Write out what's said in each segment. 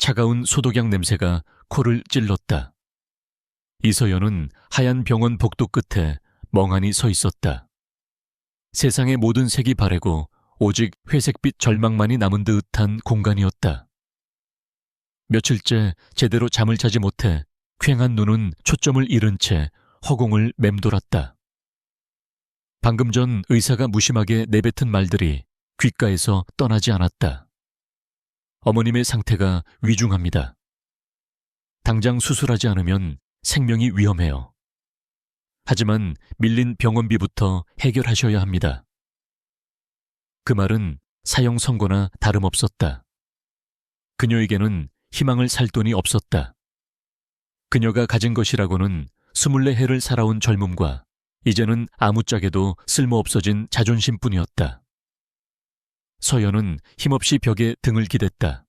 차가운 소독약 냄새가 코를 찔렀다. 이서연은 하얀 병원 복도 끝에 멍하니 서 있었다. 세상의 모든 색이 바래고 오직 회색빛 절망만이 남은 듯한 공간이었다. 며칠째 제대로 잠을 자지 못해 퀭한 눈은 초점을 잃은 채 허공을 맴돌았다. 방금 전 의사가 무심하게 내뱉은 말들이 귓가에서 떠나지 않았다. 어머님의 상태가 위중합니다. 당장 수술하지 않으면 생명이 위험해요. 하지만 밀린 병원비부터 해결하셔야 합니다. 그 말은 사형 선고나 다름없었다. 그녀에게는 희망을 살 돈이 없었다. 그녀가 가진 것이라고는 24해를 살아온 젊음과 이제는 아무짝에도 쓸모없어진 자존심뿐이었다. 서연은 힘없이 벽에 등을 기댔다.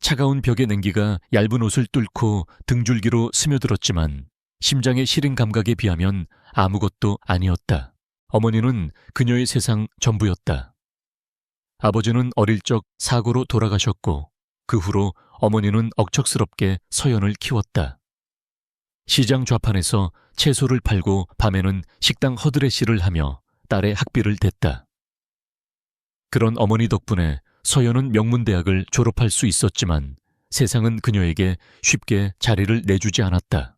차가운 벽의 냉기가 얇은 옷을 뚫고 등줄기로 스며들었지만 심장의 시린 감각에 비하면 아무것도 아니었다. 어머니는 그녀의 세상 전부였다. 아버지는 어릴 적 사고로 돌아가셨고 그 후로 어머니는 억척스럽게 서연을 키웠다. 시장 좌판에서 채소를 팔고 밤에는 식당 허드레시를 하며 딸의 학비를 댔다. 그런 어머니 덕분에 서연은 명문대학을 졸업할 수 있었지만 세상은 그녀에게 쉽게 자리를 내주지 않았다.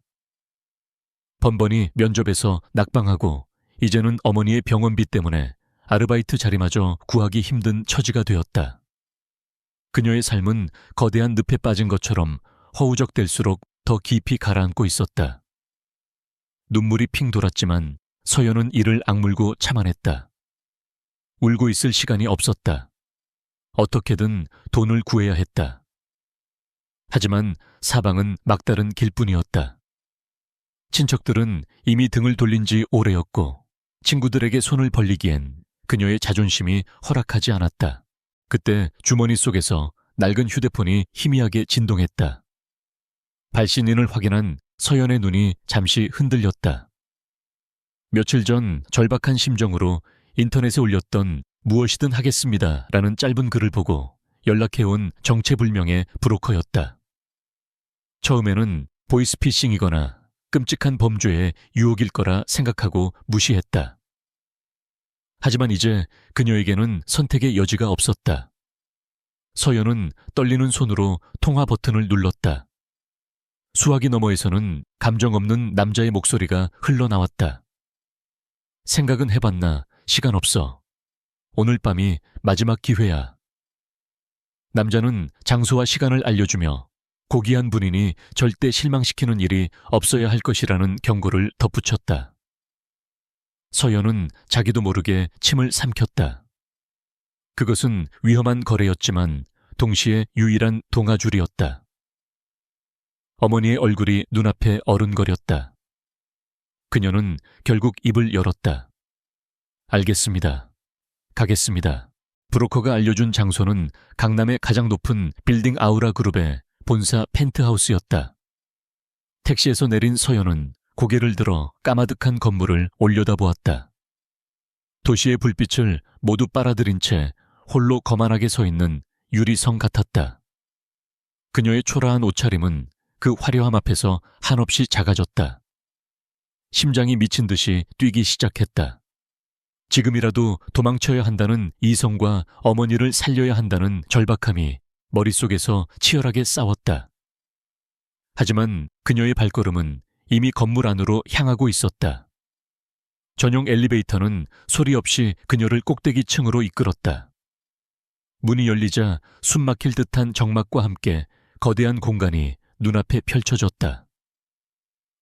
번번이 면접에서 낙방하고 이제는 어머니의 병원비 때문에 아르바이트 자리마저 구하기 힘든 처지가 되었다. 그녀의 삶은 거대한 늪에 빠진 것처럼 허우적댈수록 더 깊이 가라앉고 있었다. 눈물이 핑 돌았지만 서연은 이를 악물고 참아냈다. 울고 있을 시간이 없었다. 어떻게든 돈을 구해야 했다. 하지만 사방은 막다른 길뿐이었다. 친척들은 이미 등을 돌린 지 오래였고 친구들에게 손을 벌리기엔 그녀의 자존심이 허락하지 않았다. 그때 주머니 속에서 낡은 휴대폰이 희미하게 진동했다. 발신인을 확인한 서연의 눈이 잠시 흔들렸다. 며칠 전 절박한 심정으로 인터넷에 올렸던 무엇이든 하겠습니다 라는 짧은 글을 보고 연락해온 정체불명의 브로커였다. 처음에는 보이스피싱이거나 끔찍한 범죄의 유혹일 거라 생각하고 무시했다. 하지만 이제 그녀에게는 선택의 여지가 없었다. 서연은 떨리는 손으로 통화 버튼을 눌렀다. 수화기 너머에서는 감정 없는 남자의 목소리가 흘러나왔다. 생각은 해봤나 시간 없어. 오늘 밤이 마지막 기회야. 남자는 장소와 시간을 알려주며 고귀한 분이니 절대 실망시키는 일이 없어야 할 것이라는 경고를 덧붙였다. 서연은 자기도 모르게 침을 삼켰다. 그것은 위험한 거래였지만 동시에 유일한 동아줄이었다. 어머니의 얼굴이 눈앞에 어른거렸다. 그녀는 결국 입을 열었다. 알겠습니다. 가겠습니다. 브로커가 알려준 장소는 강남의 가장 높은 빌딩 아우라 그룹의 본사 펜트하우스였다. 택시에서 내린 서연은 고개를 들어 까마득한 건물을 올려다보았다. 도시의 불빛을 모두 빨아들인 채 홀로 거만하게 서 있는 유리성 같았다. 그녀의 초라한 옷차림은 그 화려함 앞에서 한없이 작아졌다. 심장이 미친 듯이 뛰기 시작했다. 지금이라도 도망쳐야 한다는 이성과 어머니를 살려야 한다는 절박함이 머릿속에서 치열하게 싸웠다. 하지만 그녀의 발걸음은 이미 건물 안으로 향하고 있었다. 전용 엘리베이터는 소리 없이 그녀를 꼭대기층으로 이끌었다. 문이 열리자 숨막힐 듯한 정막과 함께 거대한 공간이 눈앞에 펼쳐졌다.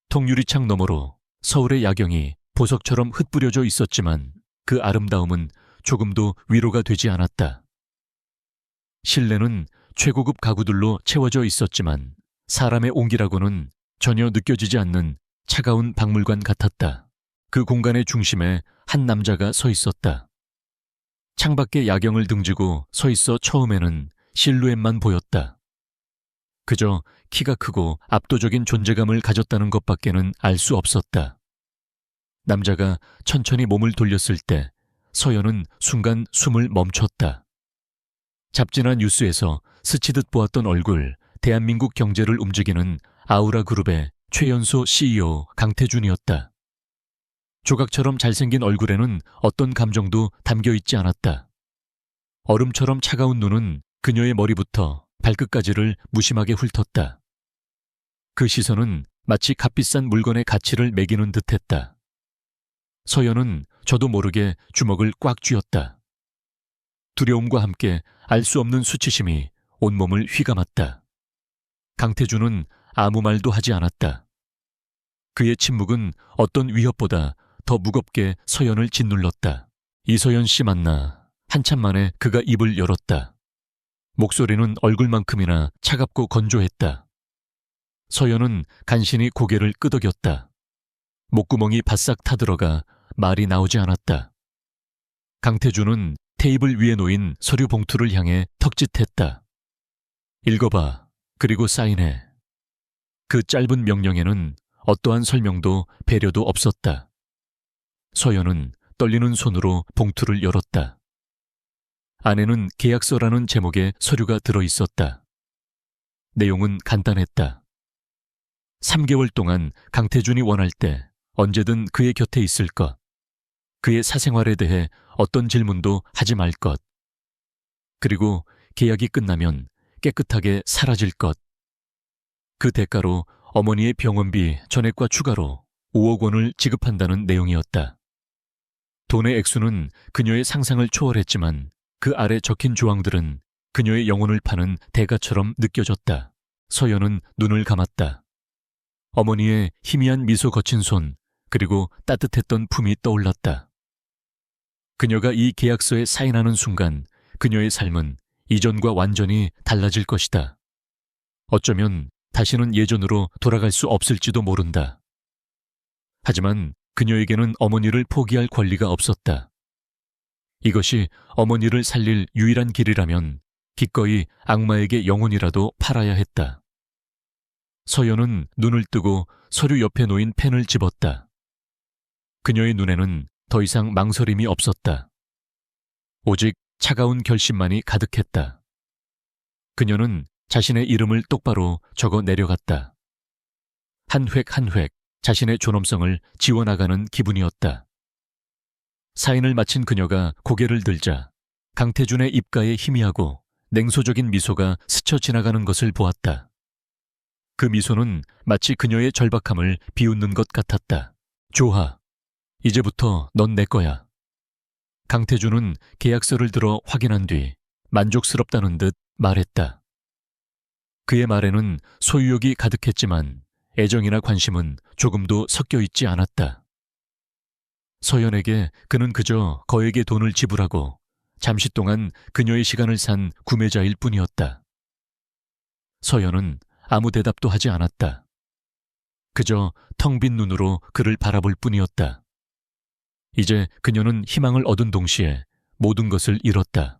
통유리창 너머로 서울의 야경이 보석처럼 흩뿌려져 있었지만 그 아름다움은 조금도 위로가 되지 않았다. 실내는 최고급 가구들로 채워져 있었지만 사람의 온기라고는 전혀 느껴지지 않는 차가운 박물관 같았다. 그 공간의 중심에 한 남자가 서 있었다. 창밖의 야경을 등지고 서 있어 처음에는 실루엣만 보였다. 그저 키가 크고 압도적인 존재감을 가졌다는 것밖에는 알 수 없었다. 남자가 천천히 몸을 돌렸을 때 서연은 순간 숨을 멈췄다. 잡지나 뉴스에서 스치듯 보았던 얼굴, 대한민국 경제를 움직이는 아우라 그룹의 최연소 CEO 강태준이었다. 조각처럼 잘생긴 얼굴에는 어떤 감정도 담겨 있지 않았다. 얼음처럼 차가운 눈은 그녀의 머리부터 발끝까지를 무심하게 훑었다. 그 시선은 마치 값비싼 물건의 가치를 매기는 듯했다. 서연은 저도 모르게 주먹을 꽉 쥐었다. 두려움과 함께 알 수 없는 수치심이 온몸을 휘감았다. 강태준은 아무 말도 하지 않았다. 그의 침묵은 어떤 위협보다 더 무겁게 서연을 짓눌렀다. 이서연 씨 맞나? 한참 만에 그가 입을 열었다. 목소리는 얼굴만큼이나 차갑고 건조했다. 서연은 간신히 고개를 끄덕였다. 목구멍이 바싹 타들어가 말이 나오지 않았다. 강태준은 테이블 위에 놓인 서류 봉투를 향해 턱짓했다. 읽어봐. 그리고 사인해. 그 짧은 명령에는 어떠한 설명도 배려도 없었다. 서연은 떨리는 손으로 봉투를 열었다. 안에는 계약서라는 제목의 서류가 들어있었다. 내용은 간단했다. 3개월 동안 강태준이 원할 때 언제든 그의 곁에 있을 것. 그의 사생활에 대해 어떤 질문도 하지 말 것. 그리고 계약이 끝나면 깨끗하게 사라질 것. 그 대가로 어머니의 병원비 전액과 추가로 5억 원을 지급한다는 내용이었다. 돈의 액수는 그녀의 상상을 초월했지만 그 아래 적힌 조항들은 그녀의 영혼을 파는 대가처럼 느껴졌다. 서연은 눈을 감았다. 어머니의 희미한 미소 거친 손, 그리고 따뜻했던 품이 떠올랐다. 그녀가 이 계약서에 사인하는 순간 그녀의 삶은 이전과 완전히 달라질 것이다. 어쩌면 다시는 예전으로 돌아갈 수 없을지도 모른다. 하지만 그녀에게는 어머니를 포기할 권리가 없었다. 이것이 어머니를 살릴 유일한 길이라면 기꺼이 악마에게 영혼이라도 팔아야 했다. 서연은 눈을 뜨고 서류 옆에 놓인 펜을 집었다. 그녀의 눈에는 더 이상 망설임이 없었다. 오직 차가운 결심만이 가득했다. 그녀는 자신의 이름을 똑바로 적어 내려갔다. 한 획 한 획 자신의 존엄성을 지워나가는 기분이었다. 사인을 마친 그녀가 고개를 들자 강태준의 입가에 희미하고 냉소적인 미소가 스쳐 지나가는 것을 보았다. 그 미소는 마치 그녀의 절박함을 비웃는 것 같았다. 좋아. 이제부터 넌 내 거야. 강태준은 계약서를 들어 확인한 뒤 만족스럽다는 듯 말했다. 그의 말에는 소유욕이 가득했지만 애정이나 관심은 조금도 섞여 있지 않았다. 서연에게 그는 그저 거액의 돈을 지불하고 잠시 동안 그녀의 시간을 산 구매자일 뿐이었다. 서연은 아무 대답도 하지 않았다. 그저 텅 빈 눈으로 그를 바라볼 뿐이었다. 이제 그녀는 희망을 얻은 동시에 모든 것을 잃었다.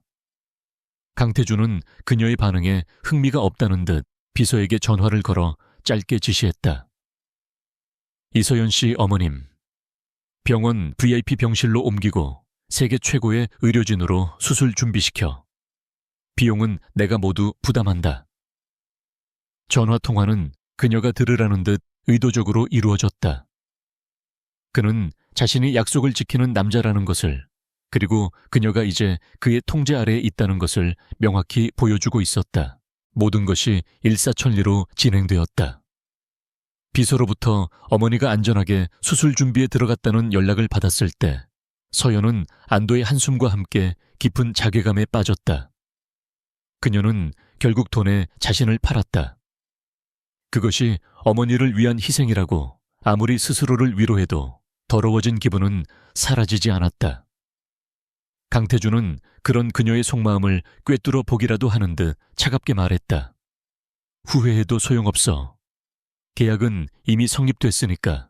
강태준은 그녀의 반응에 흥미가 없다는 듯 비서에게 전화를 걸어 짧게 지시했다. 이서연 씨 어머님, 병원 VIP 병실로 옮기고 세계 최고의 의료진으로 수술 준비시켜. 비용은 내가 모두 부담한다. 전화 통화는 그녀가 들으라는 듯 의도적으로 이루어졌다. 그는 자신이 약속을 지키는 남자라는 것을, 그리고 그녀가 이제 그의 통제 아래에 있다는 것을 명확히 보여주고 있었다. 모든 것이 일사천리로 진행되었다. 비서로부터 어머니가 안전하게 수술 준비에 들어갔다는 연락을 받았을 때 서연은 안도의 한숨과 함께 깊은 자괴감에 빠졌다. 그녀는 결국 돈에 자신을 팔았다. 그것이 어머니를 위한 희생이라고 아무리 스스로를 위로해도 더러워진 기분은 사라지지 않았다. 강태준은 그런 그녀의 속마음을 꿰뚫어 보기라도 하는 듯 차갑게 말했다. 후회해도 소용없어. 계약은 이미 성립됐으니까.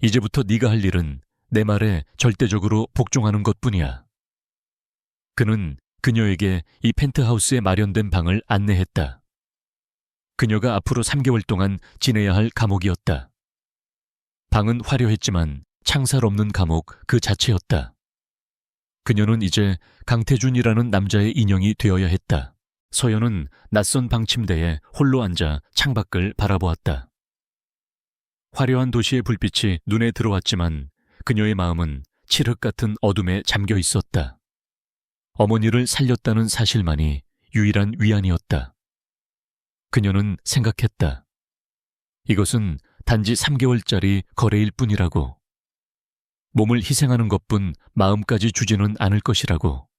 이제부터 네가 할 일은 내 말에 절대적으로 복종하는 것뿐이야. 그는 그녀에게 이 펜트하우스에 마련된 방을 안내했다. 그녀가 앞으로 3개월 동안 지내야 할 감옥이었다. 방은 화려했지만 창살 없는 감옥 그 자체였다. 그녀는 이제 강태준이라는 남자의 인형이 되어야 했다. 서연은 낯선 방침대에 홀로 앉아 창밖을 바라보았다. 화려한 도시의 불빛이 눈에 들어왔지만 그녀의 마음은 칠흑 같은 어둠에 잠겨 있었다. 어머니를 살렸다는 사실만이 유일한 위안이었다. 그녀는 생각했다. 이것은 단지 3개월짜리 거래일 뿐이라고. 몸을 희생하는 것뿐 마음까지 주지는 않을 것이라고.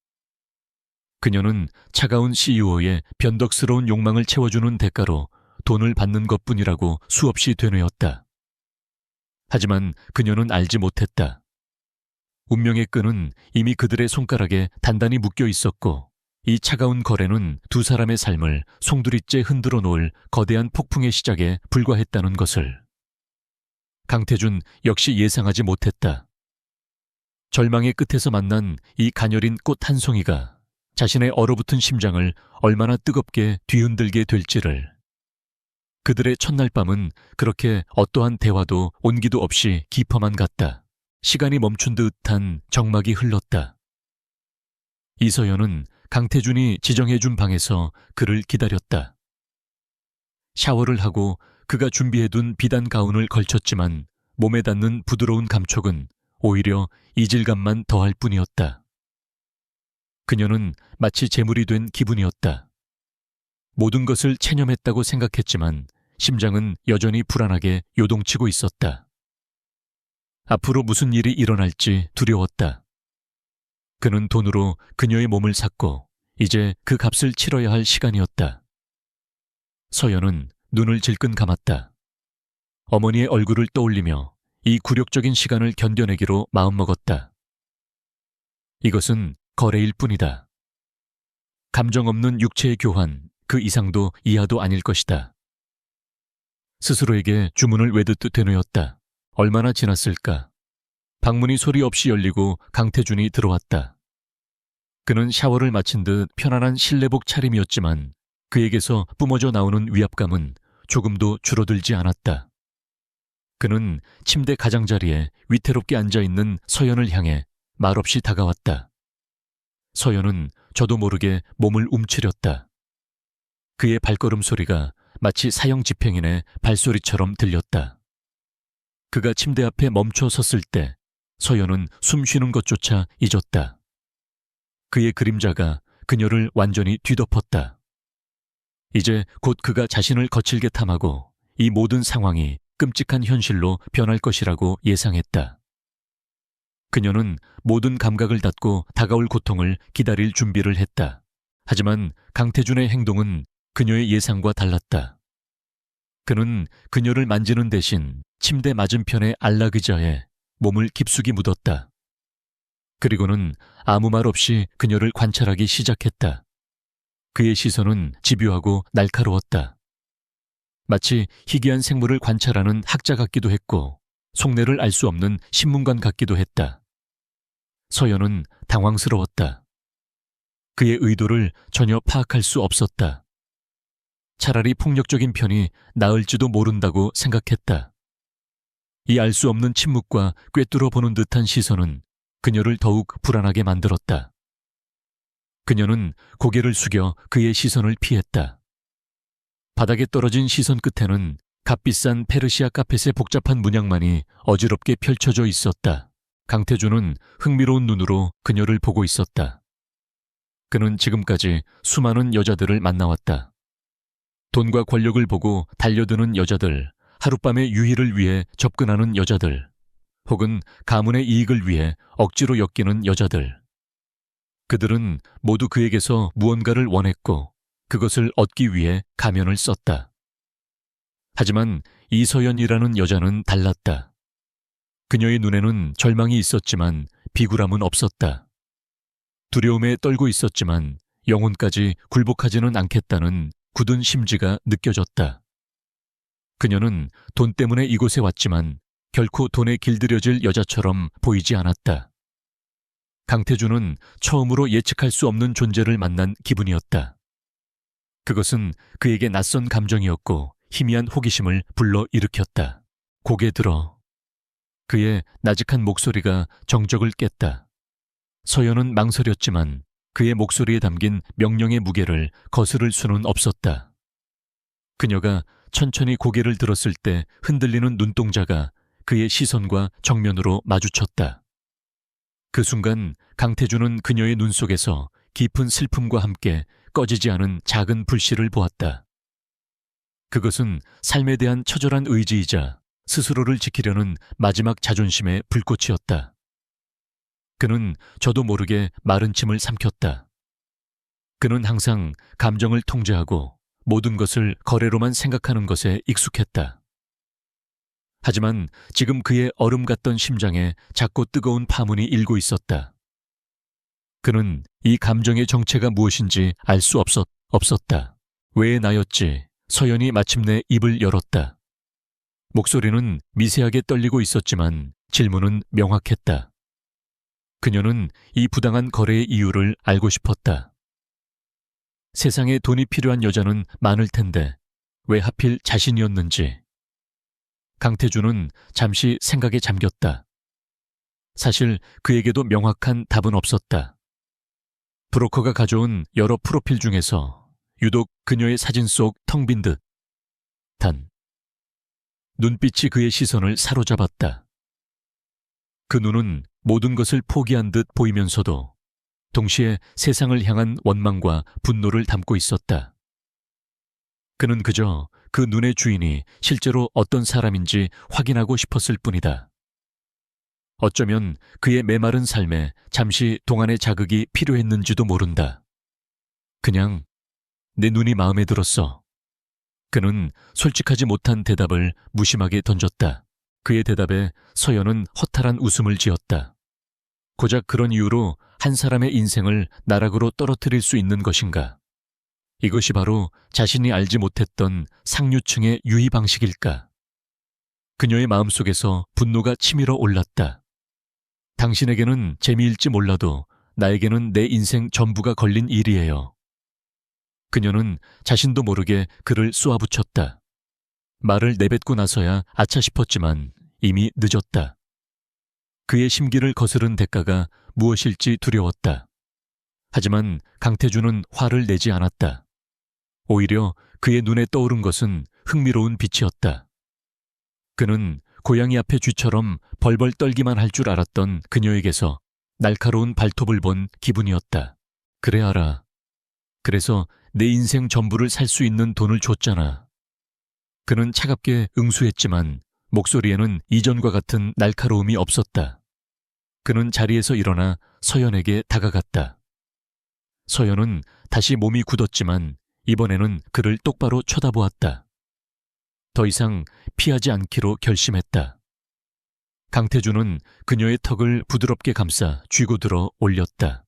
그녀는 차가운 CEO의 변덕스러운 욕망을 채워주는 대가로 돈을 받는 것뿐이라고 수없이 되뇌었다. 하지만 그녀는 알지 못했다. 운명의 끈은 이미 그들의 손가락에 단단히 묶여 있었고 이 차가운 거래는 두 사람의 삶을 송두리째 흔들어 놓을 거대한 폭풍의 시작에 불과했다는 것을. 강태준 역시 예상하지 못했다. 절망의 끝에서 만난 이 가녀린 꽃 한 송이가 자신의 얼어붙은 심장을 얼마나 뜨겁게 뒤흔들게 될지를. 그들의 첫날 밤은 그렇게 어떠한 대화도 온기도 없이 깊어만 갔다. 시간이 멈춘 듯한 정막이 흘렀다. 이서연은 강태준이 지정해준 방에서 그를 기다렸다. 샤워를 하고 그가 준비해둔 비단 가운을 걸쳤지만 몸에 닿는 부드러운 감촉은 오히려 이질감만 더할 뿐이었다. 그녀는 마치 재물이 된 기분이었다. 모든 것을 체념했다고 생각했지만 심장은 여전히 불안하게 요동치고 있었다. 앞으로 무슨 일이 일어날지 두려웠다. 그는 돈으로 그녀의 몸을 샀고 이제 그 값을 치러야 할 시간이었다. 서연은 눈을 질끈 감았다. 어머니의 얼굴을 떠올리며 이 굴욕적인 시간을 견뎌내기로 마음먹었다. 이것은 거래일 뿐이다. 감정 없는 육체의 교환, 그 이상도 이하도 아닐 것이다. 스스로에게 주문을 외듯 되뇌었다. 얼마나 지났을까? 방문이 소리 없이 열리고 강태준이 들어왔다. 그는 샤워를 마친 듯 편안한 실내복 차림이었지만 그에게서 뿜어져 나오는 위압감은 조금도 줄어들지 않았다. 그는 침대 가장자리에 위태롭게 앉아있는 서연을 향해 말없이 다가왔다. 서연은 저도 모르게 몸을 움츠렸다. 그의 발걸음 소리가 마치 사형 집행인의 발소리처럼 들렸다. 그가 침대 앞에 멈춰 섰을 때 서연은 숨 쉬는 것조차 잊었다. 그의 그림자가 그녀를 완전히 뒤덮었다. 이제 곧 그가 자신을 거칠게 탐하고 이 모든 상황이 끔찍한 현실로 변할 것이라고 예상했다. 그녀는 모든 감각을 닫고 다가올 고통을 기다릴 준비를 했다. 하지만 강태준의 행동은 그녀의 예상과 달랐다. 그는 그녀를 만지는 대신 침대 맞은편의 안락의자에 몸을 깊숙이 묻었다. 그리고는 아무 말 없이 그녀를 관찰하기 시작했다. 그의 시선은 집요하고 날카로웠다. 마치 희귀한 생물을 관찰하는 학자 같기도 했고 속내를 알 수 없는 신문관 같기도 했다. 서연은 당황스러웠다. 그의 의도를 전혀 파악할 수 없었다. 차라리 폭력적인 편이 나을지도 모른다고 생각했다. 이 알 수 없는 침묵과 꿰뚫어 보는 듯한 시선은 그녀를 더욱 불안하게 만들었다. 그녀는 고개를 숙여 그의 시선을 피했다. 바닥에 떨어진 시선 끝에는 값비싼 페르시아 카펫의 복잡한 문양만이 어지럽게 펼쳐져 있었다. 강태준은 흥미로운 눈으로 그녀를 보고 있었다. 그는 지금까지 수많은 여자들을 만나왔다. 돈과 권력을 보고 달려드는 여자들, 하룻밤의 유희를 위해 접근하는 여자들, 혹은 가문의 이익을 위해 억지로 엮이는 여자들. 그들은 모두 그에게서 무언가를 원했고 그것을 얻기 위해 가면을 썼다. 하지만 이서연이라는 여자는 달랐다. 그녀의 눈에는 절망이 있었지만 비굴함은 없었다. 두려움에 떨고 있었지만 영혼까지 굴복하지는 않겠다는 굳은 심지가 느껴졌다. 그녀는 돈 때문에 이곳에 왔지만 결코 돈에 길들여질 여자처럼 보이지 않았다. 강태준은 처음으로 예측할 수 없는 존재를 만난 기분이었다. 그것은 그에게 낯선 감정이었고 희미한 호기심을 불러일으켰다. 고개 들어. 그의 나직한 목소리가 정적을 깼다. 서연은 망설였지만 그의 목소리에 담긴 명령의 무게를 거스를 수는 없었다. 그녀가 천천히 고개를 들었을 때 흔들리는 눈동자가 그의 시선과 정면으로 마주쳤다. 그 순간 강태준은 그녀의 눈 속에서 깊은 슬픔과 함께 꺼지지 않은 작은 불씨를 보았다. 그것은 삶에 대한 처절한 의지이자 스스로를 지키려는 마지막 자존심의 불꽃이었다. 그는 저도 모르게 마른 침을 삼켰다. 그는 항상 감정을 통제하고 모든 것을 거래로만 생각하는 것에 익숙했다. 하지만 지금 그의 얼음 같던 심장에 작고 뜨거운 파문이 일고 있었다. 그는 이 감정의 정체가 무엇인지 알 수 없었다. 왜 나였지? 서연이 마침내 입을 열었다. 목소리는 미세하게 떨리고 있었지만 질문은 명확했다. 그녀는 이 부당한 거래의 이유를 알고 싶었다. 세상에 돈이 필요한 여자는 많을 텐데 왜 하필 자신이었는지. 강태준은 잠시 생각에 잠겼다. 사실 그에게도 명확한 답은 없었다. 브로커가 가져온 여러 프로필 중에서 유독 그녀의 사진 속 텅 빈 듯. 단, 눈빛이 그의 시선을 사로잡았다. 그 눈은 모든 것을 포기한 듯 보이면서도 동시에 세상을 향한 원망과 분노를 담고 있었다. 그는 그저 그 눈의 주인이 실제로 어떤 사람인지 확인하고 싶었을 뿐이다. 어쩌면 그의 메마른 삶에 잠시 동안의 자극이 필요했는지도 모른다. 그냥 내 눈이 마음에 들었어. 그는 솔직하지 못한 대답을 무심하게 던졌다. 그의 대답에 서연은 허탈한 웃음을 지었다. 고작 그런 이유로 한 사람의 인생을 나락으로 떨어뜨릴 수 있는 것인가? 이것이 바로 자신이 알지 못했던 상류층의 유희 방식일까? 그녀의 마음속에서 분노가 치밀어 올랐다. 당신에게는 재미일지 몰라도 나에게는 내 인생 전부가 걸린 일이에요. 그녀는 자신도 모르게 그를 쏘아붙였다. 말을 내뱉고 나서야 아차 싶었지만 이미 늦었다. 그의 심기를 거스른 대가가 무엇일지 두려웠다. 하지만 강태준은 화를 내지 않았다. 오히려 그의 눈에 떠오른 것은 흥미로운 빛이었다. 그는 고양이 앞에 쥐처럼 벌벌 떨기만 할 줄 알았던 그녀에게서 날카로운 발톱을 본 기분이었다. 그래 알아. 그래서 내 인생 전부를 살 수 있는 돈을 줬잖아. 그는 차갑게 응수했지만 목소리에는 이전과 같은 날카로움이 없었다. 그는 자리에서 일어나 서연에게 다가갔다. 서연은 다시 몸이 굳었지만 이번에는 그를 똑바로 쳐다보았다. 더 이상 피하지 않기로 결심했다. 강태준은 그녀의 턱을 부드럽게 감싸 쥐고 들어 올렸다.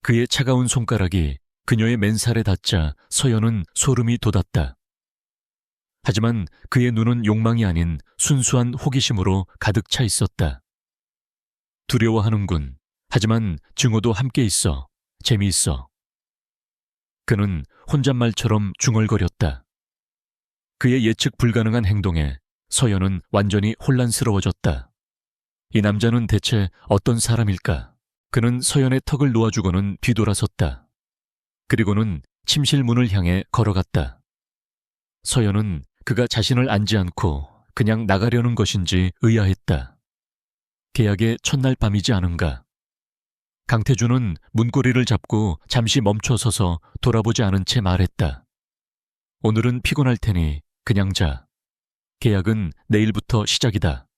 그의 차가운 손가락이 그녀의 맨살에 닿자 서연은 소름이 돋았다. 하지만 그의 눈은 욕망이 아닌 순수한 호기심으로 가득 차 있었다. 두려워하는군. 하지만 증오도 함께 있어. 재미있어. 그는 혼잣말처럼 중얼거렸다. 그의 예측 불가능한 행동에 서연은 완전히 혼란스러워졌다. 이 남자는 대체 어떤 사람일까? 그는 서연의 턱을 놓아주고는 뒤돌아섰다. 그리고는 침실 문을 향해 걸어갔다. 서연은 그가 자신을 안지 않고 그냥 나가려는 것인지 의아했다. 계약의 첫날 밤이지 않은가? 강태준은 문고리를 잡고 잠시 멈춰서서 돌아보지 않은 채 말했다. 오늘은 피곤할 테니 그냥 자. 계약은 내일부터 시작이다.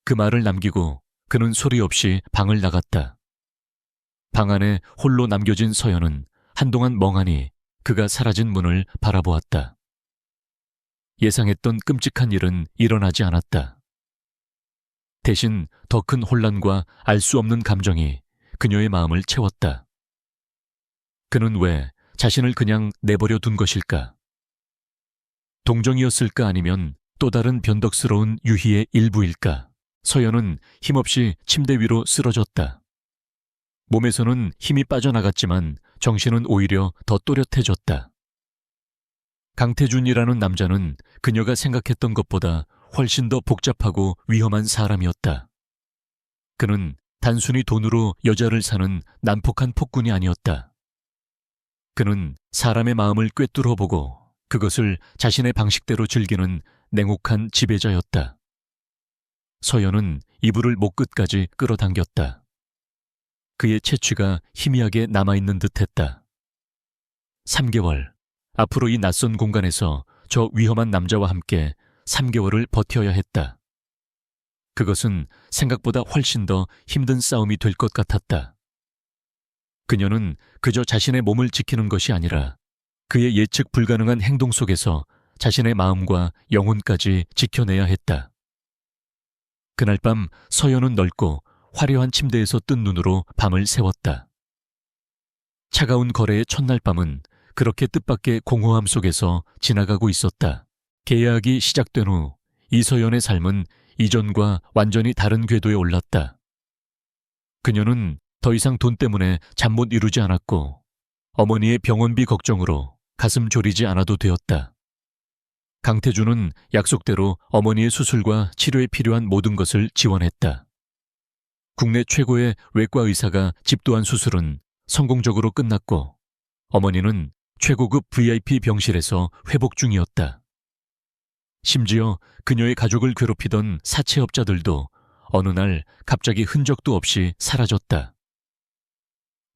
그 말을 남기고 그는 소리 없이 방을 나갔다. 방 안에 홀로 남겨진 서연은 한동안 멍하니 그가 사라진 문을 바라보았다. 예상했던 끔찍한 일은 일어나지 않았다. 대신 더 큰 혼란과 알 수 없는 감정이 그녀의 마음을 채웠다. 그는 왜 자신을 그냥 내버려 둔 것일까? 동정이었을까 아니면 또 다른 변덕스러운 유희의 일부일까? 서연은 힘없이 침대 위로 쓰러졌다. 몸에서는 힘이 빠져나갔지만 정신은 오히려 더 또렷해졌다. 강태준이라는 남자는 그녀가 생각했던 것보다 훨씬 더 복잡하고 위험한 사람이었다. 그는 단순히 돈으로 여자를 사는 난폭한 폭군이 아니었다. 그는 사람의 마음을 꿰뚫어보고 그것을 자신의 방식대로 즐기는 냉혹한 지배자였다. 서연은 이불을 목 끝까지 끌어당겼다. 그의 채취가 희미하게 남아있는 듯했다. 3개월, 앞으로 이 낯선 공간에서 저 위험한 남자와 함께 3개월을 버텨야 했다. 그것은 생각보다 훨씬 더 힘든 싸움이 될 것 같았다. 그녀는 그저 자신의 몸을 지키는 것이 아니라 그의 예측 불가능한 행동 속에서 자신의 마음과 영혼까지 지켜내야 했다. 그날 밤 서연은 넓고 화려한 침대에서 뜬 눈으로 밤을 새웠다. 차가운 거래의 첫날 밤은 그렇게 뜻밖의 공허함 속에서 지나가고 있었다. 계약이 시작된 후 이서연의 삶은 이전과 완전히 다른 궤도에 올랐다. 그녀는 더 이상 돈 때문에 잠 못 이루지 않았고 어머니의 병원비 걱정으로 가슴 졸이지 않아도 되었다. 강태준은 약속대로 어머니의 수술과 치료에 필요한 모든 것을 지원했다. 국내 최고의 외과 의사가 집도한 수술은 성공적으로 끝났고 어머니는 최고급 VIP 병실에서 회복 중이었다. 심지어 그녀의 가족을 괴롭히던 사채업자들도 어느 날 갑자기 흔적도 없이 사라졌다.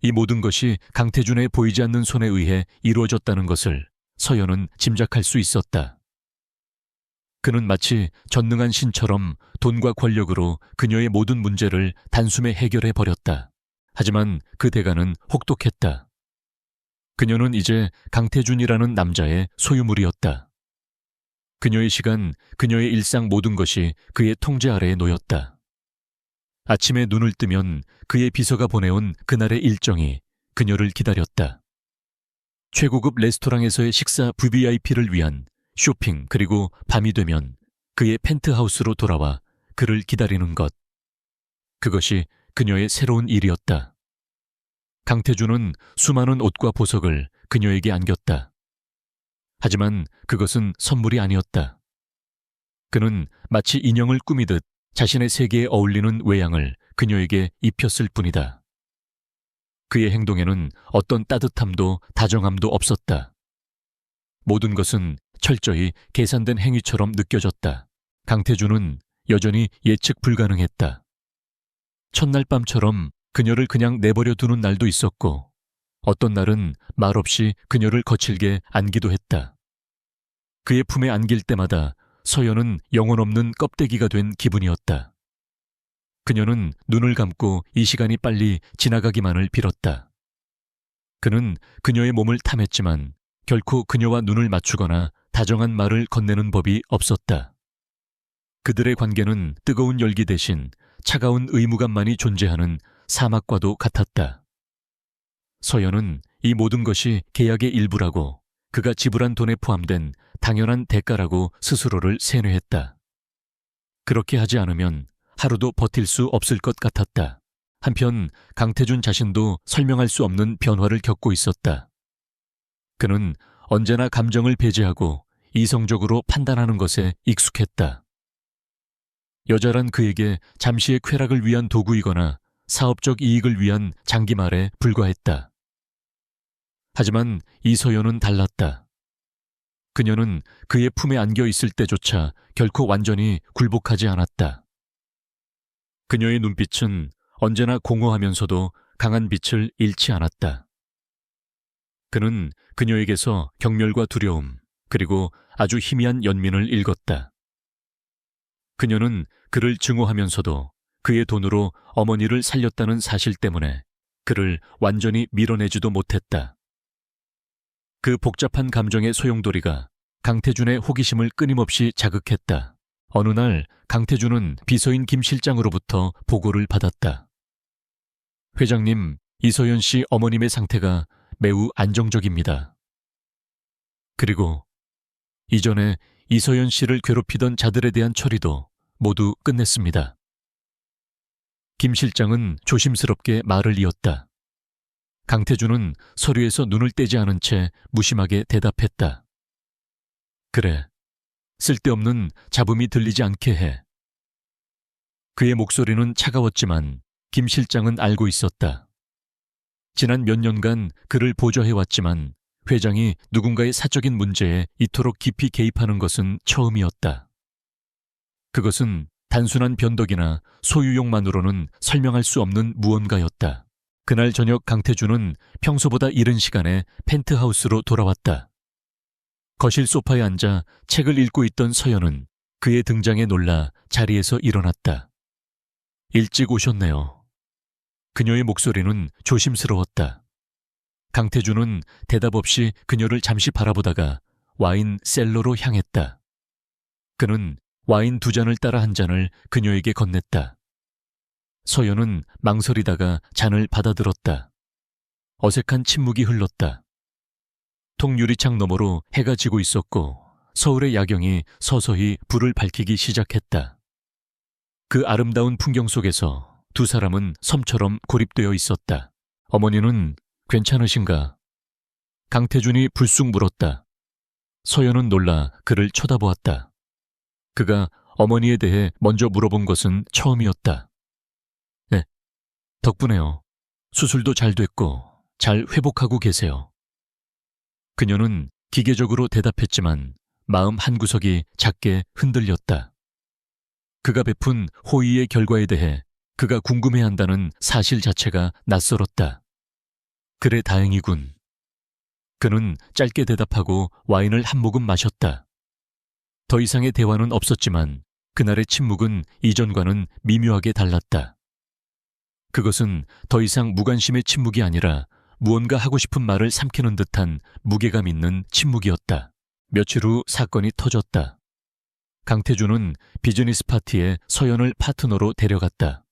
이 모든 것이 강태준의 보이지 않는 손에 의해 이루어졌다는 것을 서연은 짐작할 수 있었다. 그는 마치 전능한 신처럼 돈과 권력으로 그녀의 모든 문제를 단숨에 해결해 버렸다. 하지만 그 대가는 혹독했다. 그녀는 이제 강태준이라는 남자의 소유물이었다. 그녀의 시간, 그녀의 일상 모든 것이 그의 통제 아래에 놓였다. 아침에 눈을 뜨면 그의 비서가 보내온 그날의 일정이 그녀를 기다렸다. 최고급 레스토랑에서의 식사 VVIP를 위한 쇼핑, 그리고 밤이 되면 그의 펜트하우스로 돌아와 그를 기다리는 것. 그것이 그녀의 새로운 일이었다. 강태준은 수많은 옷과 보석을 그녀에게 안겼다. 하지만 그것은 선물이 아니었다. 그는 마치 인형을 꾸미듯 자신의 세계에 어울리는 외양을 그녀에게 입혔을 뿐이다. 그의 행동에는 어떤 따뜻함도 다정함도 없었다. 모든 것은 철저히 계산된 행위처럼 느껴졌다. 강태준은 여전히 예측 불가능했다. 첫날 밤처럼 그녀를 그냥 내버려 두는 날도 있었고 어떤 날은 말없이 그녀를 거칠게 안기도 했다. 그의 품에 안길 때마다 서연은 영혼 없는 껍데기가 된 기분이었다. 그녀는 눈을 감고 이 시간이 빨리 지나가기만을 빌었다. 그는 그녀의 몸을 탐했지만 결코 그녀와 눈을 맞추거나 다정한 말을 건네는 법이 없었다. 그들의 관계는 뜨거운 열기 대신 차가운 의무감만이 존재하는 사막과도 같았다. 서연은 이 모든 것이 계약의 일부라고 그가 지불한 돈에 포함된 당연한 대가라고 스스로를 세뇌했다. 그렇게 하지 않으면 하루도 버틸 수 없을 것 같았다. 한편 강태준 자신도 설명할 수 없는 변화를 겪고 있었다. 그는 언제나 감정을 배제하고 이성적으로 판단하는 것에 익숙했다. 여자란 그에게 잠시의 쾌락을 위한 도구이거나 사업적 이익을 위한 장기말에 불과했다. 하지만 이서연은 달랐다. 그녀는 그의 품에 안겨 있을 때조차 결코 완전히 굴복하지 않았다. 그녀의 눈빛은 언제나 공허하면서도 강한 빛을 잃지 않았다. 그는 그녀에게서 경멸과 두려움, 그리고 아주 희미한 연민을 읽었다. 그녀는 그를 증오하면서도 그의 돈으로 어머니를 살렸다는 사실 때문에 그를 완전히 밀어내지도 못했다. 그 복잡한 감정의 소용돌이가 강태준의 호기심을 끊임없이 자극했다. 어느 날 강태준은 비서인 김 실장으로부터 보고를 받았다. 회장님, 이서연 씨 어머님의 상태가 매우 안정적입니다. 그리고 이전에 이서연 씨를 괴롭히던 자들에 대한 처리도 모두 끝냈습니다. 김 실장은 조심스럽게 말을 이었다. 강태준은 서류에서 눈을 떼지 않은 채 무심하게 대답했다. 그래, 쓸데없는 잡음이 들리지 않게 해. 그의 목소리는 차가웠지만 김 실장은 알고 있었다. 지난 몇 년간 그를 보좌해왔지만 회장이 누군가의 사적인 문제에 이토록 깊이 개입하는 것은 처음이었다. 그것은 단순한 변덕이나 소유욕만으로는 설명할 수 없는 무언가였다. 그날 저녁 강태준은 평소보다 이른 시간에 펜트하우스로 돌아왔다. 거실 소파에 앉아 책을 읽고 있던 서연은 그의 등장에 놀라 자리에서 일어났다. 일찍 오셨네요. 그녀의 목소리는 조심스러웠다. 강태준은 대답 없이 그녀를 잠시 바라보다가 와인 셀러로 향했다. 그는 와인 2잔을 따라 한 잔을 그녀에게 건넸다. 서연은 망설이다가 잔을 받아들었다. 어색한 침묵이 흘렀다. 통유리창 너머로 해가 지고 있었고 서울의 야경이 서서히 불을 밝히기 시작했다. 그 아름다운 풍경 속에서 두 사람은 섬처럼 고립되어 있었다. 어머니는 괜찮으신가? 강태준이 불쑥 물었다. 서연은 놀라 그를 쳐다보았다. 그가 어머니에 대해 먼저 물어본 것은 처음이었다. 네, 덕분에요. 수술도 잘 됐고 잘 회복하고 계세요. 그녀는 기계적으로 대답했지만 마음 한구석이 작게 흔들렸다. 그가 베푼 호의의 결과에 대해 그가 궁금해한다는 사실 자체가 낯설었다. 그래 다행이군. 그는 짧게 대답하고 와인을 한 모금 마셨다. 더 이상의 대화는 없었지만 그날의 침묵은 이전과는 미묘하게 달랐다. 그것은 더 이상 무관심의 침묵이 아니라 무언가 하고 싶은 말을 삼키는 듯한 무게감 있는 침묵이었다. 며칠 후 사건이 터졌다. 강태준은 비즈니스 파티에 서연을 파트너로 데려갔다.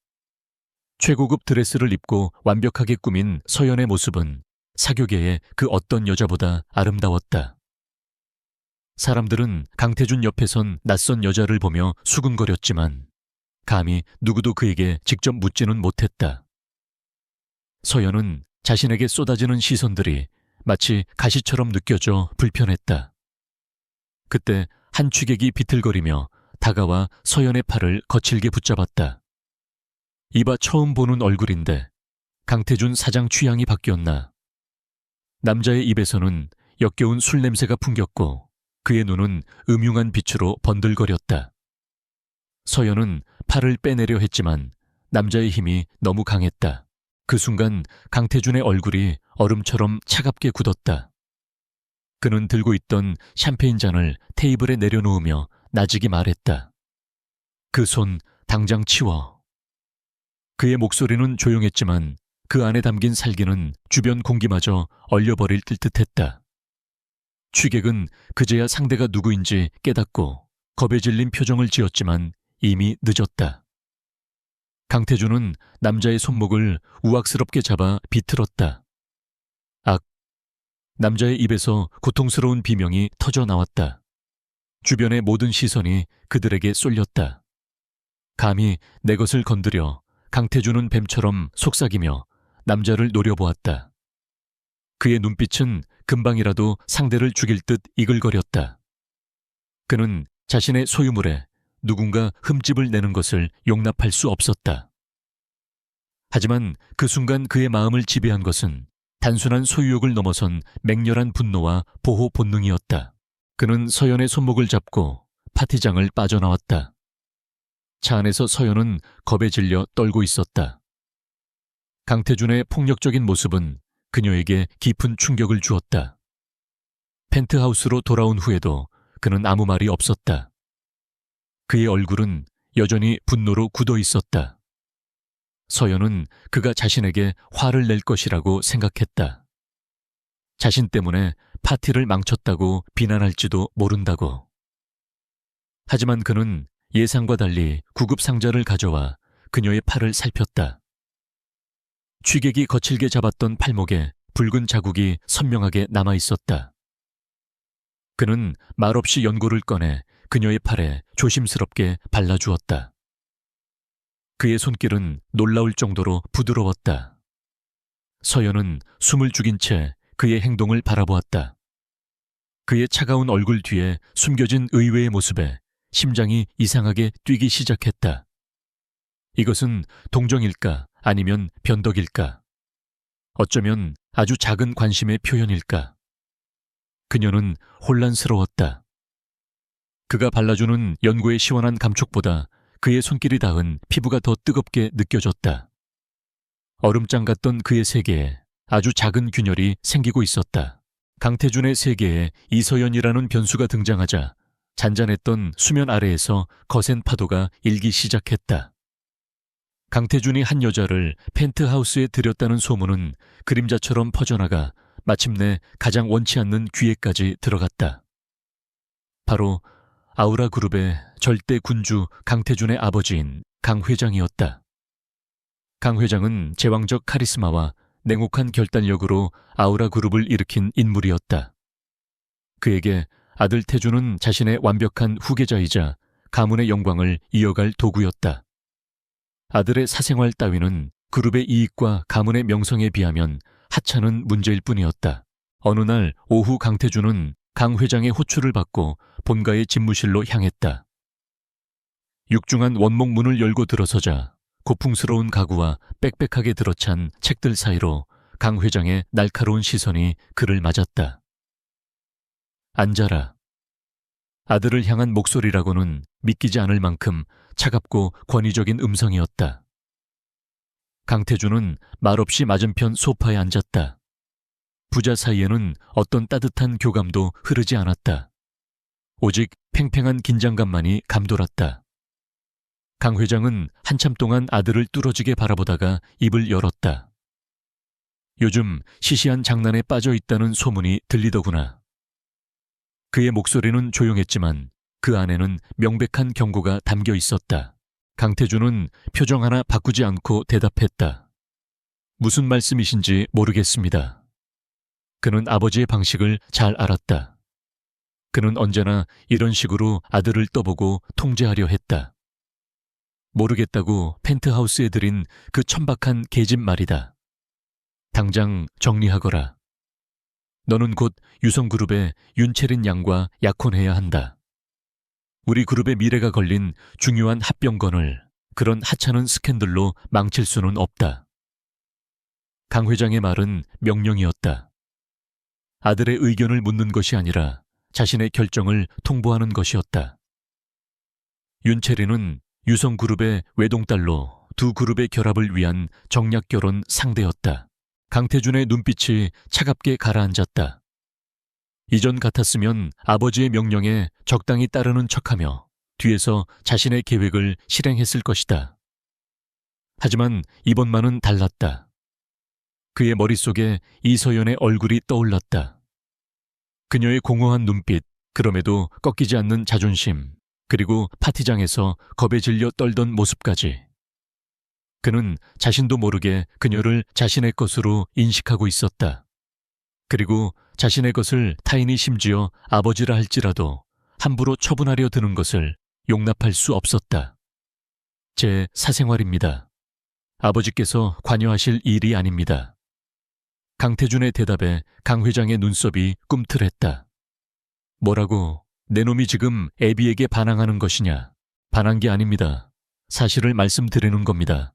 최고급 드레스를 입고 완벽하게 꾸민 서연의 모습은 사교계의 그 어떤 여자보다 아름다웠다. 사람들은 강태준 옆에 선 낯선 여자를 보며 수군거렸지만 감히 누구도 그에게 직접 묻지는 못했다. 서연은 자신에게 쏟아지는 시선들이 마치 가시처럼 느껴져 불편했다. 그때 한 취객이 비틀거리며 다가와 서연의 팔을 거칠게 붙잡았다. 이봐 처음 보는 얼굴인데 강태준 사장 취향이 바뀌었나. 남자의 입에서는 역겨운 술 냄새가 풍겼고 그의 눈은 음흉한 빛으로 번들거렸다. 서연은 팔을 빼내려 했지만 남자의 힘이 너무 강했다. 그 순간 강태준의 얼굴이 얼음처럼 차갑게 굳었다. 그는 들고 있던 샴페인 잔을 테이블에 내려놓으며 나직이 말했다. 그 손 당장 치워. 그의 목소리는 조용했지만 그 안에 담긴 살기는 주변 공기마저 얼려버릴 듯했다. 취객은 그제야 상대가 누구인지 깨닫고 겁에 질린 표정을 지었지만 이미 늦었다. 강태준은 남자의 손목을 우악스럽게 잡아 비틀었다. 악! 남자의 입에서 고통스러운 비명이 터져 나왔다. 주변의 모든 시선이 그들에게 쏠렸다. 감히 내 것을 건드려. 강태준은 뱀처럼 속삭이며 남자를 노려보았다. 그의 눈빛은 금방이라도 상대를 죽일 듯 이글거렸다. 그는 자신의 소유물에 누군가 흠집을 내는 것을 용납할 수 없었다. 하지만 그 순간 그의 마음을 지배한 것은 단순한 소유욕을 넘어선 맹렬한 분노와 보호 본능이었다. 그는 서연의 손목을 잡고 파티장을 빠져나왔다. 차 안에서 서연은 겁에 질려 떨고 있었다. 강태준의 폭력적인 모습은 그녀에게 깊은 충격을 주었다. 펜트하우스로 돌아온 후에도 그는 아무 말이 없었다. 그의 얼굴은 여전히 분노로 굳어 있었다. 서연은 그가 자신에게 화를 낼 것이라고 생각했다. 자신 때문에 파티를 망쳤다고 비난할지도 모른다고. 하지만 그는 예상과 달리 구급 상자를 가져와 그녀의 팔을 살폈다. 취객이 거칠게 잡았던 팔목에 붉은 자국이 선명하게 남아 있었다. 그는 말없이 연고를 꺼내 그녀의 팔에 조심스럽게 발라주었다. 그의 손길은 놀라울 정도로 부드러웠다. 서연은 숨을 죽인 채 그의 행동을 바라보았다. 그의 차가운 얼굴 뒤에 숨겨진 의외의 모습에 심장이 이상하게 뛰기 시작했다. 이것은 동정일까 아니면 변덕일까? 어쩌면 아주 작은 관심의 표현일까? 그녀는 혼란스러웠다. 그가 발라주는 연고의 시원한 감촉보다 그의 손길이 닿은 피부가 더 뜨겁게 느껴졌다. 얼음장 같던 그의 세계에 아주 작은 균열이 생기고 있었다. 강태준의 세계에 이서연이라는 변수가 등장하자 잔잔했던 수면 아래에서 거센 파도가 일기 시작했다. 강태준이 한 여자를 펜트하우스에 들였다는 소문은 그림자처럼 퍼져나가 마침내 가장 원치 않는 귀에까지 들어갔다. 바로 아우라 그룹의 절대 군주 강태준의 아버지인 강 회장이었다. 강 회장은 제왕적 카리스마와 냉혹한 결단력으로 아우라 그룹을 일으킨 인물이었다. 그에게 아들 태준은 자신의 완벽한 후계자이자 가문의 영광을 이어갈 도구였다. 아들의 사생활 따위는 그룹의 이익과 가문의 명성에 비하면 하찮은 문제일 뿐이었다. 어느 날 오후 강태준은 강 회장의 호출을 받고 본가의 집무실로 향했다. 육중한 원목 문을 열고 들어서자 고풍스러운 가구와 빽빽하게 들어찬 책들 사이로 강 회장의 날카로운 시선이 그를 맞았다. 앉아라. 아들을 향한 목소리라고는 믿기지 않을 만큼 차갑고 권위적인 음성이었다. 강태준은 말없이 맞은편 소파에 앉았다. 부자 사이에는 어떤 따뜻한 교감도 흐르지 않았다. 오직 팽팽한 긴장감만이 감돌았다. 강 회장은 한참 동안 아들을 뚫어지게 바라보다가 입을 열었다. 요즘 시시한 장난에 빠져 있다는 소문이 들리더구나. 그의 목소리는 조용했지만 그 안에는 명백한 경고가 담겨 있었다. 강태준은 표정 하나 바꾸지 않고 대답했다. 무슨 말씀이신지 모르겠습니다. 그는 아버지의 방식을 잘 알았다. 그는 언제나 이런 식으로 아들을 떠보고 통제하려 했다. 모르겠다고 펜트하우스에 들인 그 천박한 계집 말이다. 당장 정리하거라. 너는 곧 유성그룹의 윤채린 양과 약혼해야 한다. 우리 그룹의 미래가 걸린 중요한 합병건을 그런 하찮은 스캔들로 망칠 수는 없다. 강 회장의 말은 명령이었다. 아들의 의견을 묻는 것이 아니라 자신의 결정을 통보하는 것이었다. 윤채린은 유성그룹의 외동딸로 두 그룹의 결합을 위한 정략결혼 상대였다. 강태준의 눈빛이 차갑게 가라앉았다. 이전 같았으면 아버지의 명령에 적당히 따르는 척하며 뒤에서 자신의 계획을 실행했을 것이다. 하지만 이번만은 달랐다. 그의 머릿속에 이서연의 얼굴이 떠올랐다. 그녀의 공허한 눈빛, 그럼에도 꺾이지 않는 자존심, 그리고 파티장에서 겁에 질려 떨던 모습까지. 그는 자신도 모르게 그녀를 자신의 것으로 인식하고 있었다. 그리고 자신의 것을 타인이 심지어 아버지라 할지라도 함부로 처분하려 드는 것을 용납할 수 없었다. 제 사생활입니다. 아버지께서 관여하실 일이 아닙니다. 강태준의 대답에 강 회장의 눈썹이 꿈틀했다. 뭐라고? 내 놈이 지금 애비에게 반항하는 것이냐? 반한 게 아닙니다. 사실을 말씀드리는 겁니다.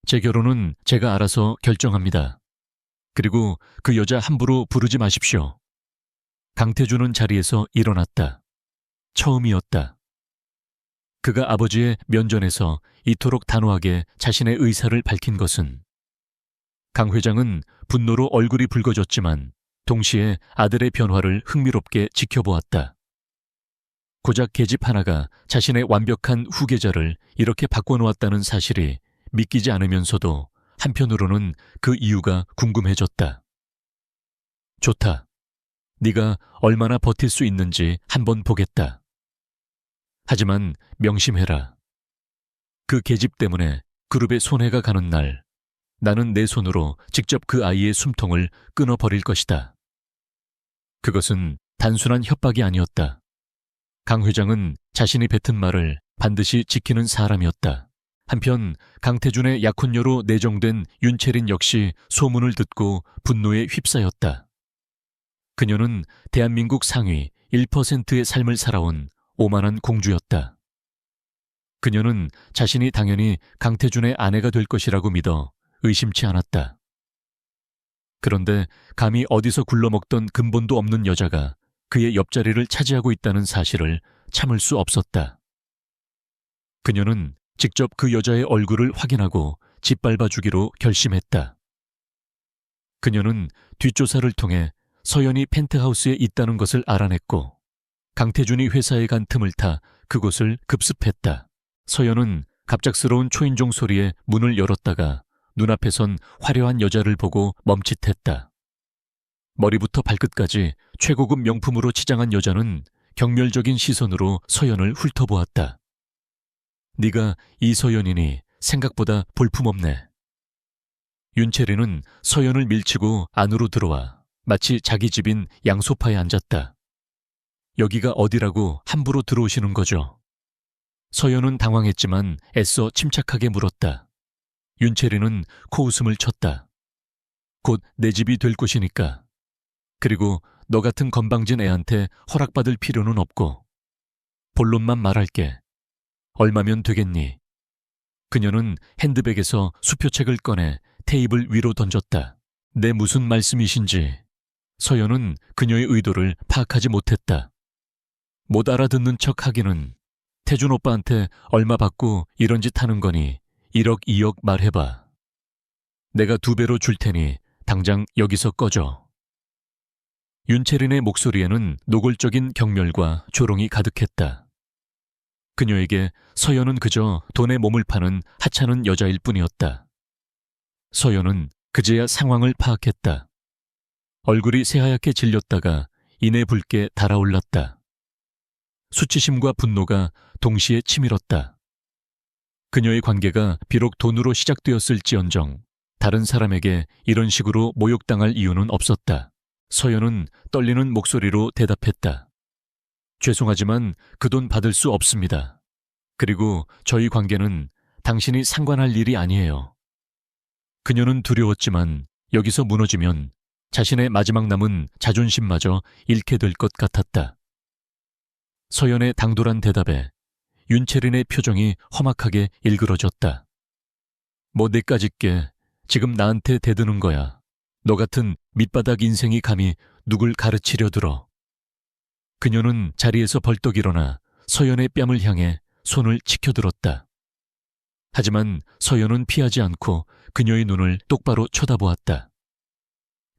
제 결혼은 제가 알아서 결정합니다. 그리고 그 여자 함부로 부르지 마십시오. 강태준은 자리에서 일어났다. 처음이었다. 그가 아버지의 면전에서 이토록 단호하게 자신의 의사를 밝힌 것은 강 회장은 분노로 얼굴이 붉어졌지만 동시에 아들의 변화를 흥미롭게 지켜보았다. 고작 계집 하나가 자신의 완벽한 후계자를 이렇게 바꿔놓았다는 사실이 믿기지 않으면서도 한편으로는 그 이유가 궁금해졌다. 좋다. 네가 얼마나 버틸 수 있는지 한번 보겠다. 하지만 명심해라. 그 계집 때문에 그룹에 손해가 가는 날, 나는 내 손으로 직접 그 아이의 숨통을 끊어버릴 것이다. 그것은 단순한 협박이 아니었다. 강 회장은 자신이 뱉은 말을 반드시 지키는 사람이었다. 한편 강태준의 약혼녀로 내정된 윤채린 역시 소문을 듣고 분노에 휩싸였다. 그녀는 대한민국 상위 1%의 삶을 살아온 오만한 공주였다. 그녀는 자신이 당연히 강태준의 아내가 될 것이라고 믿어 의심치 않았다. 그런데 감히 어디서 굴러먹던 근본도 없는 여자가 그의 옆자리를 차지하고 있다는 사실을 참을 수 없었다. 그녀는 직접 그 여자의 얼굴을 확인하고 짓밟아 주기로 결심했다. 그녀는 뒷조사를 통해 서연이 펜트하우스에 있다는 것을 알아냈고 강태준이 회사에 간 틈을 타 그곳을 급습했다. 서연은 갑작스러운 초인종 소리에 문을 열었다가 눈앞에 선 화려한 여자를 보고 멈칫했다. 머리부터 발끝까지 최고급 명품으로 치장한 여자는 경멸적인 시선으로 서연을 훑어보았다. 네가 이서연이니 생각보다 볼품없네. 윤채리는 서연을 밀치고 안으로 들어와 마치 자기 집인 양소파에 앉았다. 여기가 어디라고 함부로 들어오시는 거죠? 서연은 당황했지만 애써 침착하게 물었다. 윤채리는 코웃음을 쳤다. 곧 내 집이 될 곳이니까. 그리고 너 같은 건방진 애한테 허락받을 필요는 없고. 본론만 말할게. 얼마면 되겠니? 그녀는 핸드백에서 수표책을 꺼내 테이블 위로 던졌다. 내 무슨 말씀이신지. 서연은 그녀의 의도를 파악하지 못했다. 못 알아듣는 척 하기는. 태준 오빠한테 얼마 받고 이런 짓 하는 거니 1억, 2억 말해봐. 내가 2배로 줄 테니 당장 여기서 꺼져. 윤채린의 목소리에는 노골적인 경멸과 조롱이 가득했다. 그녀에게 서연은 그저 돈에 몸을 파는 하찮은 여자일 뿐이었다. 서연은 그제야 상황을 파악했다. 얼굴이 새하얗게 질렸다가 이내 붉게 달아올랐다. 수치심과 분노가 동시에 치밀었다. 그녀의 관계가 비록 돈으로 시작되었을지언정 다른 사람에게 이런 식으로 모욕당할 이유는 없었다. 서연은 떨리는 목소리로 대답했다. 죄송하지만 그 돈 받을 수 없습니다. 그리고 저희 관계는 당신이 상관할 일이 아니에요. 그녀는 두려웠지만 여기서 무너지면 자신의 마지막 남은 자존심마저 잃게 될 것 같았다. 서연의 당돌한 대답에 윤채린의 표정이 험악하게 일그러졌다. 뭐 내까짓게 지금 나한테 대드는 거야. 너 같은 밑바닥 인생이 감히 누굴 가르치려 들어. 그녀는 자리에서 벌떡 일어나 서연의 뺨을 향해 손을 치켜들었다. 하지만 서연은 피하지 않고 그녀의 눈을 똑바로 쳐다보았다.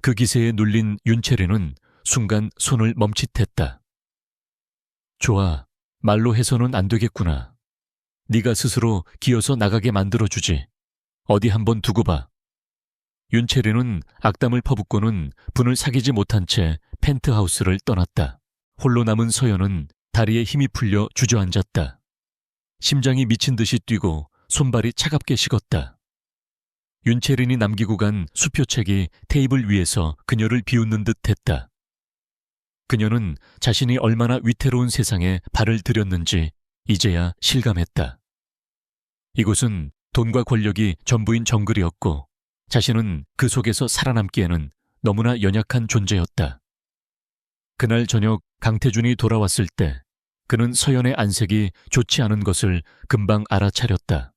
그 기세에 눌린 윤채린은 순간 손을 멈칫했다. 좋아, 말로 해서는 안 되겠구나. 네가 스스로 기어서 나가게 만들어주지. 어디 한번 두고 봐. 윤채린은 악담을 퍼붓고는 분을 사귀지 못한 채 펜트하우스를 떠났다. 홀로 남은 서연은 다리에 힘이 풀려 주저앉았다. 심장이 미친 듯이 뛰고 손발이 차갑게 식었다. 윤채린이 남기고 간 수표책이 테이블 위에서 그녀를 비웃는 듯 했다. 그녀는 자신이 얼마나 위태로운 세상에 발을 들였는지 이제야 실감했다. 이곳은 돈과 권력이 전부인 정글이었고 자신은 그 속에서 살아남기에는 너무나 연약한 존재였다. 그날 저녁 강태준이 돌아왔을 때 그는 서연의 안색이 좋지 않은 것을 금방 알아차렸다.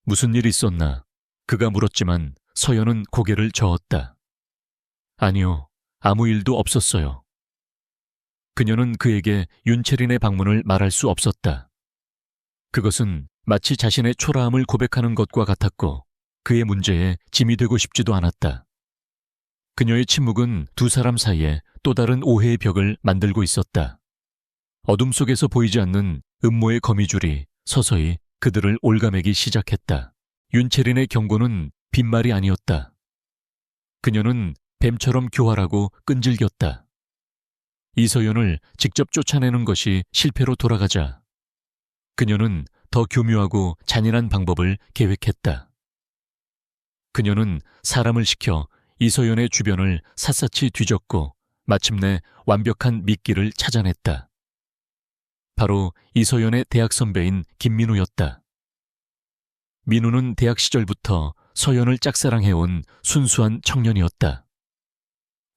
무슨 일 있었나? 그가 물었지만 서연은 고개를 저었다. 아니요, 아무 일도 없었어요. 그녀는 그에게 윤채린의 방문을 말할 수 없었다. 그것은 마치 자신의 초라함을 고백하는 것과 같았고 그의 문제에 짐이 되고 싶지도 않았다. 그녀의 침묵은 두 사람 사이에 또 다른 오해의 벽을 만들고 있었다. 어둠 속에서 보이지 않는 음모의 거미줄이 서서히 그들을 올가매기 시작했다. 윤채린의 경고는 빈말이 아니었다. 그녀는 뱀처럼 교활하고 끈질겼다. 이서연을 직접 쫓아내는 것이 실패로 돌아가자 그녀는 더 교묘하고 잔인한 방법을 계획했다. 그녀는 사람을 시켜 이서연의 주변을 샅샅이 뒤졌고 마침내 완벽한 미끼를 찾아냈다. 바로 이서연의 대학 선배인 김민우였다. 민우는 대학 시절부터 서연을 짝사랑해온 순수한 청년이었다.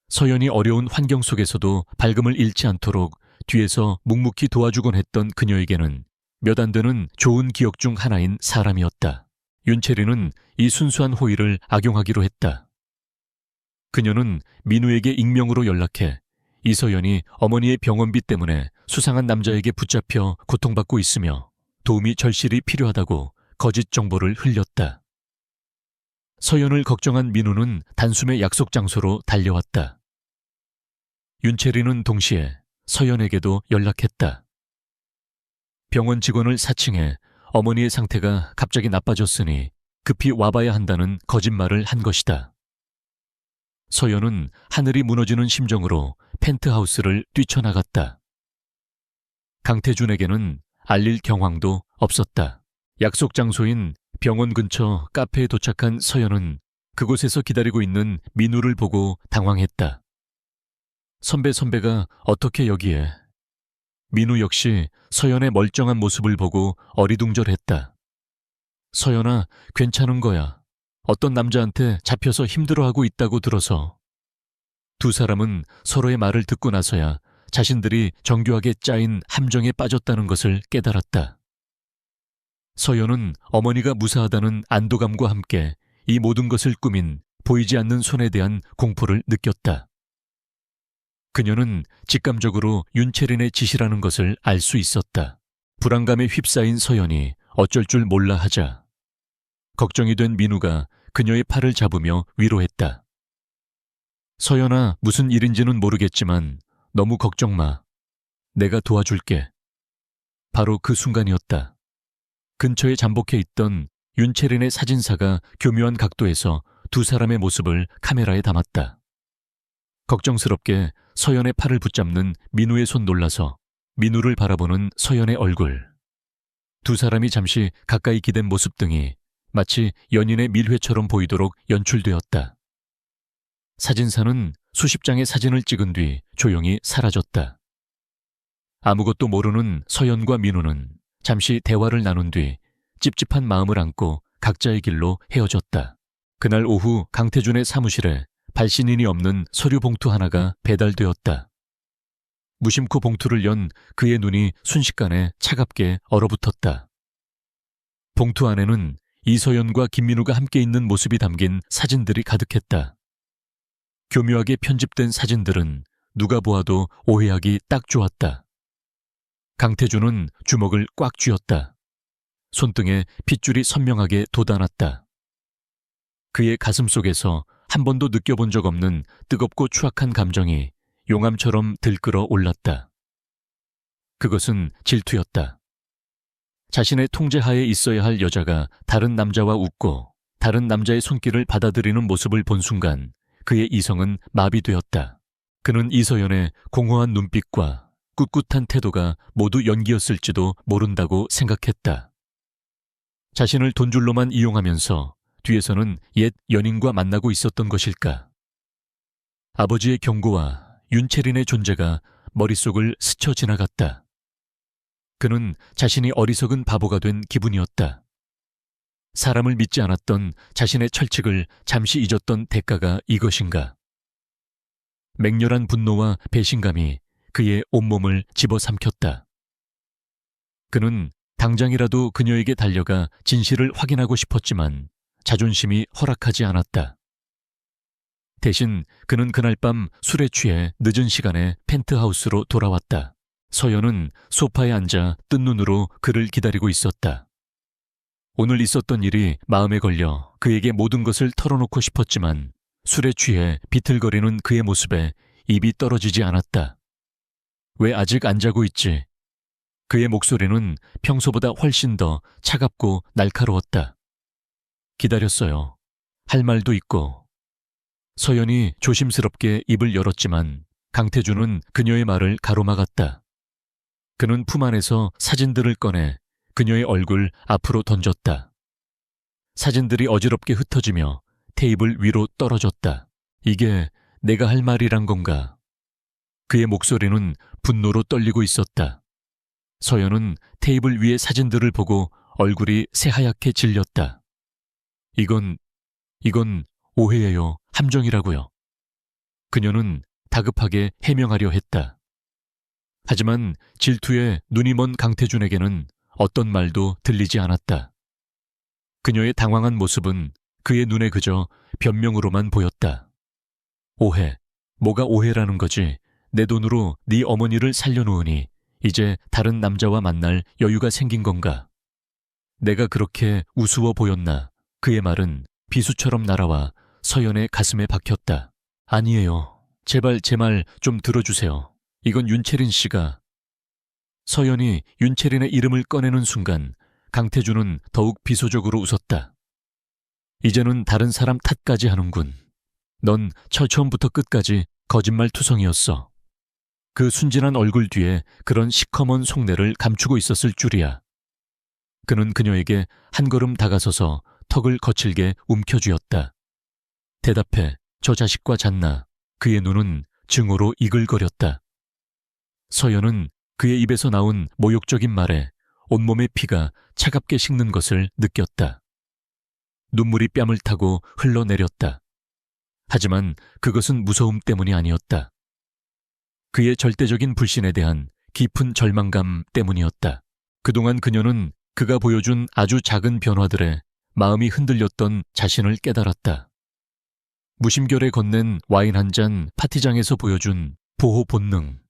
서연이 어려운 환경 속에서도 발금을 잃지 않도록 뒤에서 묵묵히 도와주곤 했던 그녀에게는 몇 안 되는 좋은 기억 중 하나인 사람이었다. 윤채리는 이 순수한 호의를 악용하기로 했다. 그녀는 민우에게 익명으로 연락해 이서연이 어머니의 병원비 때문에 수상한 남자에게 붙잡혀 고통받고 있으며 도움이 절실히 필요하다고 거짓 정보를 흘렸다. 서연을 걱정한 민우는 단숨에 약속 장소로 달려왔다. 윤채리는 동시에 서연에게도 연락했다. 병원 직원을 사칭해 어머니의 상태가 갑자기 나빠졌으니 급히 와봐야 한다는 거짓말을 한 것이다. 서연은 하늘이 무너지는 심정으로 펜트하우스를 뛰쳐나갔다. 강태준에게는 알릴 경황도 없었다. 약속 장소인 병원 근처 카페에 도착한 서연은 그곳에서 기다리고 있는 민우를 보고 당황했다. 선배가 어떻게 여기에? 민우 역시 서연의 멀쩡한 모습을 보고 어리둥절했다. 서연아, 괜찮은 거야. 어떤 남자한테 잡혀서 힘들어하고 있다고 들어서. 두 사람은 서로의 말을 듣고 나서야 자신들이 정교하게 짜인 함정에 빠졌다는 것을 깨달았다. 서연은 어머니가 무사하다는 안도감과 함께 이 모든 것을 꾸민 보이지 않는 손에 대한 공포를 느꼈다. 그녀는 직감적으로 윤채린의 짓이라는 것을 알 수 있었다. 불안감에 휩싸인 서연이 어쩔 줄 몰라 하자 걱정이 된 민우가 그녀의 팔을 잡으며 위로했다. 서연아, 무슨 일인지는 모르겠지만 너무 걱정 마. 내가 도와줄게. 바로 그 순간이었다. 근처에 잠복해 있던 윤채린의 사진사가 교묘한 각도에서 두 사람의 모습을 카메라에 담았다. 걱정스럽게 서연의 팔을 붙잡는 민우의 손 놀라서 민우를 바라보는 서연의 얼굴. 두 사람이 잠시 가까이 기댄 모습 등이 마치 연인의 밀회처럼 보이도록 연출되었다. 사진사는 수십 장의 사진을 찍은 뒤 조용히 사라졌다. 아무것도 모르는 서연과 민우는 잠시 대화를 나눈 뒤 찝찝한 마음을 안고 각자의 길로 헤어졌다. 그날 오후 강태준의 사무실에 발신인이 없는 서류 봉투 하나가 배달되었다. 무심코 봉투를 연 그의 눈이 순식간에 차갑게 얼어붙었다. 봉투 안에는 이서연과 김민우가 함께 있는 모습이 담긴 사진들이 가득했다. 교묘하게 편집된 사진들은 누가 보아도 오해하기 딱 좋았다. 강태준은 주먹을 꽉 쥐었다. 손등에 핏줄이 선명하게 돋아났다. 그의 가슴 속에서 한 번도 느껴본 적 없는 뜨겁고 추악한 감정이 용암처럼 들끓어 올랐다. 그것은 질투였다. 자신의 통제하에 있어야 할 여자가 다른 남자와 웃고 다른 남자의 손길을 받아들이는 모습을 본 순간 그의 이성은 마비되었다. 그는 이서연의 공허한 눈빛과 꿋꿋한 태도가 모두 연기였을지도 모른다고 생각했다. 자신을 돈줄로만 이용하면서 뒤에서는 옛 연인과 만나고 있었던 것일까? 아버지의 경고와 윤채린의 존재가 머릿속을 스쳐 지나갔다. 그는 자신이 어리석은 바보가 된 기분이었다. 사람을 믿지 않았던 자신의 철칙을 잠시 잊었던 대가가 이것인가? 맹렬한 분노와 배신감이 그의 온몸을 집어삼켰다. 그는 당장이라도 그녀에게 달려가 진실을 확인하고 싶었지만 자존심이 허락하지 않았다. 대신 그는 그날 밤 술에 취해 늦은 시간에 펜트하우스로 돌아왔다. 서연은 소파에 앉아 뜬 눈으로 그를 기다리고 있었다. 오늘 있었던 일이 마음에 걸려 그에게 모든 것을 털어놓고 싶었지만 술에 취해 비틀거리는 그의 모습에 입이 떨어지지 않았다. 왜 아직 안 자고 있지? 그의 목소리는 평소보다 훨씬 더 차갑고 날카로웠다. 기다렸어요. 할 말도 있고. 서연이 조심스럽게 입을 열었지만 강태준은 그녀의 말을 가로막았다. 그는 품 안에서 사진들을 꺼내 그녀의 얼굴 앞으로 던졌다. 사진들이 어지럽게 흩어지며 테이블 위로 떨어졌다. 이게 내가 할 말이란 건가? 그의 목소리는 분노로 떨리고 있었다. 서연은 테이블 위의 사진들을 보고 얼굴이 새하얗게 질렸다. 이건 오해예요. 함정이라고요. 그녀는 다급하게 해명하려 했다. 하지만 질투에 눈이 먼 강태준에게는 어떤 말도 들리지 않았다. 그녀의 당황한 모습은 그의 눈에 그저 변명으로만 보였다. 오해. 뭐가 오해라는 거지. 내 돈으로 네 어머니를 살려놓으니 이제 다른 남자와 만날 여유가 생긴 건가? 내가 그렇게 우스워 보였나? 그의 말은 비수처럼 날아와 서연의 가슴에 박혔다. 아니에요. 제발 제 말 좀 들어주세요. 이건 윤채린 씨가. 서연이 윤채린의 이름을 꺼내는 순간 강태준은 더욱 비소적으로 웃었다. 이제는 다른 사람 탓까지 하는군. 넌 처음부터 끝까지 거짓말 투성이었어. 그 순진한 얼굴 뒤에 그런 시커먼 속내를 감추고 있었을 줄이야. 그는 그녀에게 한 걸음 다가서서 턱을 거칠게 움켜쥐었다. 대답해, 저 자식과 잤나? 그의 눈은 증오로 이글거렸다. 서연은 그의 입에서 나온 모욕적인 말에 온몸의 피가 차갑게 식는 것을 느꼈다. 눈물이 뺨을 타고 흘러내렸다. 하지만 그것은 무서움 때문이 아니었다. 그의 절대적인 불신에 대한 깊은 절망감 때문이었다. 그동안 그녀는 그가 보여준 아주 작은 변화들에 마음이 흔들렸던 자신을 깨달았다. 무심결에 건넨 와인 한 잔 파티장에서 보여준 보호 본능,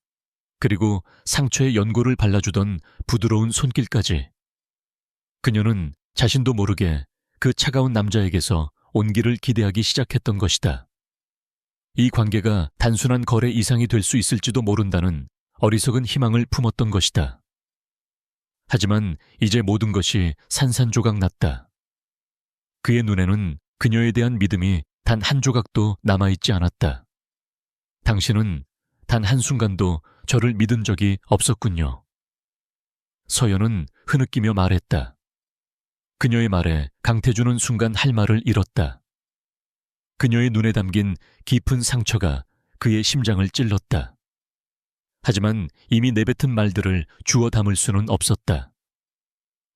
그리고 상처에 연고를 발라주던 부드러운 손길까지. 그녀는 자신도 모르게 그 차가운 남자에게서 온기를 기대하기 시작했던 것이다. 이 관계가 단순한 거래 이상이 될 수 있을지도 모른다는 어리석은 희망을 품었던 것이다. 하지만 이제 모든 것이 산산조각 났다. 그의 눈에는 그녀에 대한 믿음이 단 한 조각도 남아있지 않았다. 당신은 단 한순간도 저를 믿은 적이 없었군요. 서연은 흐느끼며 말했다. 그녀의 말에 강태준은 순간 할 말을 잃었다. 그녀의 눈에 담긴 깊은 상처가 그의 심장을 찔렀다. 하지만 이미 내뱉은 말들을 주워 담을 수는 없었다.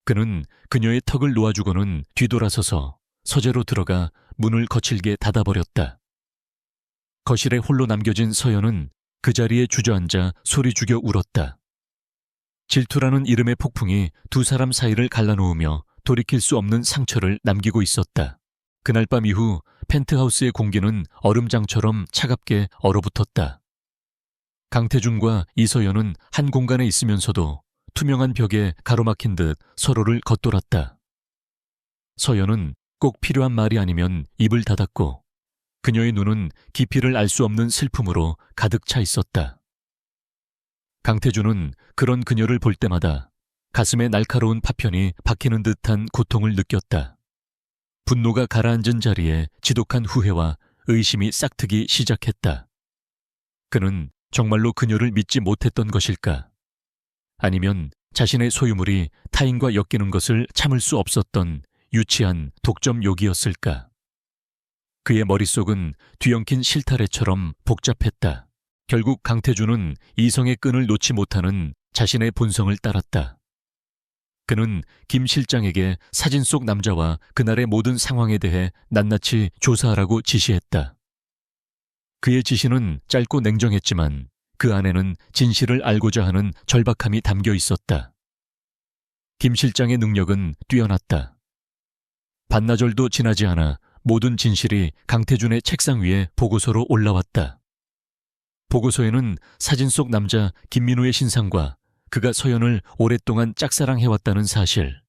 그는 그녀의 턱을 놓아주고는 뒤돌아서서 서재로 들어가 문을 거칠게 닫아버렸다. 거실에 홀로 남겨진 서연은 그 자리에 주저앉아 소리 죽여 울었다. 질투라는 이름의 폭풍이 두 사람 사이를 갈라놓으며 돌이킬 수 없는 상처를 남기고 있었다. 그날 밤 이후 펜트하우스의 공기는 얼음장처럼 차갑게 얼어붙었다. 강태준과 이서연은 한 공간에 있으면서도 투명한 벽에 가로막힌 듯 서로를 겉돌았다. 서연은 꼭 필요한 말이 아니면 입을 닫았고 그녀의 눈은 깊이를 알 수 없는 슬픔으로 가득 차 있었다. 강태준은 그런 그녀를 볼 때마다 가슴에 날카로운 파편이 박히는 듯한 고통을 느꼈다. 분노가 가라앉은 자리에 지독한 후회와 의심이 싹트기 시작했다. 그는 정말로 그녀를 믿지 못했던 것일까? 아니면 자신의 소유물이 타인과 엮이는 것을 참을 수 없었던 유치한 독점욕이었을까? 그의 머릿속은 뒤엉킨 실타래처럼 복잡했다. 결국 강태준은 이성의 끈을 놓지 못하는 자신의 본성을 따랐다. 그는 김 실장에게 사진 속 남자와 그날의 모든 상황에 대해 낱낱이 조사하라고 지시했다. 그의 지시는 짧고 냉정했지만 그 안에는 진실을 알고자 하는 절박함이 담겨 있었다. 김 실장의 능력은 뛰어났다. 반나절도 지나지 않아 모든 진실이 강태준의 책상 위에 보고서로 올라왔다. 보고서에는 사진 속 남자 김민우의 신상과 그가 서연을 오랫동안 짝사랑해왔다는 사실,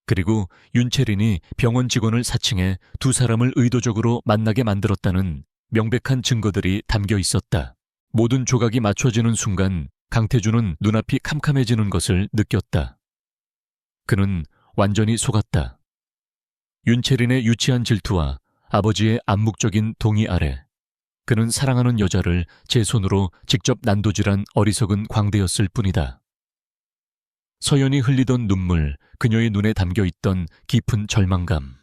그리고 윤채린이 병원 직원을 사칭해 두 사람을 의도적으로 만나게 만들었다는 명백한 증거들이 담겨 있었다. 모든 조각이 맞춰지는 순간 강태준은 눈앞이 캄캄해지는 것을 느꼈다. 그는 완전히 속았다. 윤채린의 유치한 질투와 아버지의 암묵적인 동의 아래 그는 사랑하는 여자를 제 손으로 직접 난도질한 어리석은 광대였을 뿐이다. 서연이 흘리던 눈물, 그녀의 눈에 담겨있던 깊은 절망감,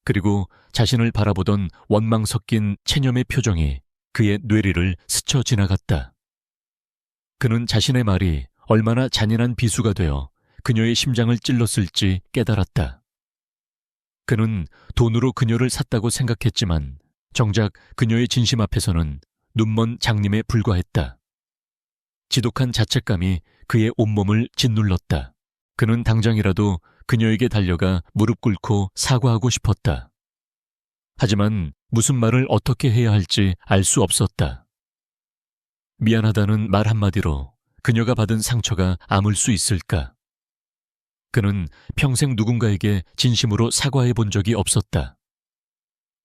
그리고 자신을 바라보던 원망 섞인 체념의 표정이 그의 뇌리를 스쳐 지나갔다. 그는 자신의 말이 얼마나 잔인한 비수가 되어 그녀의 심장을 찔렀을지 깨달았다. 그는 돈으로 그녀를 샀다고 생각했지만 정작 그녀의 진심 앞에서는 눈먼 장님에 불과했다. 지독한 자책감이 그의 온몸을 짓눌렀다. 그는 당장이라도 그녀에게 달려가 무릎 꿇고 사과하고 싶었다. 하지만 무슨 말을 어떻게 해야 할지 알 수 없었다. 미안하다는 말 한마디로 그녀가 받은 상처가 아물 수 있을까? 그는 평생 누군가에게 진심으로 사과해 본 적이 없었다.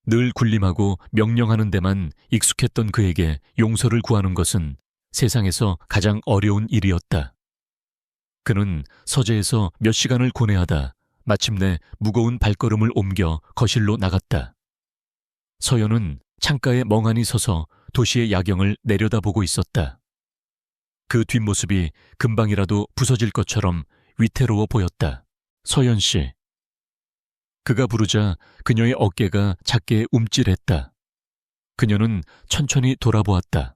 늘 군림하고 명령하는 데만 익숙했던 그에게 용서를 구하는 것은 세상에서 가장 어려운 일이었다. 그는 서재에서 몇 시간을 고뇌하다 마침내 무거운 발걸음을 옮겨 거실로 나갔다. 서연은 창가에 멍하니 서서 도시의 야경을 내려다보고 있었다. 그 뒷모습이 금방이라도 부서질 것처럼 위태로워 보였다. 서연 씨. 그가 부르자 그녀의 어깨가 작게 움찔했다. 그녀는 천천히 돌아보았다.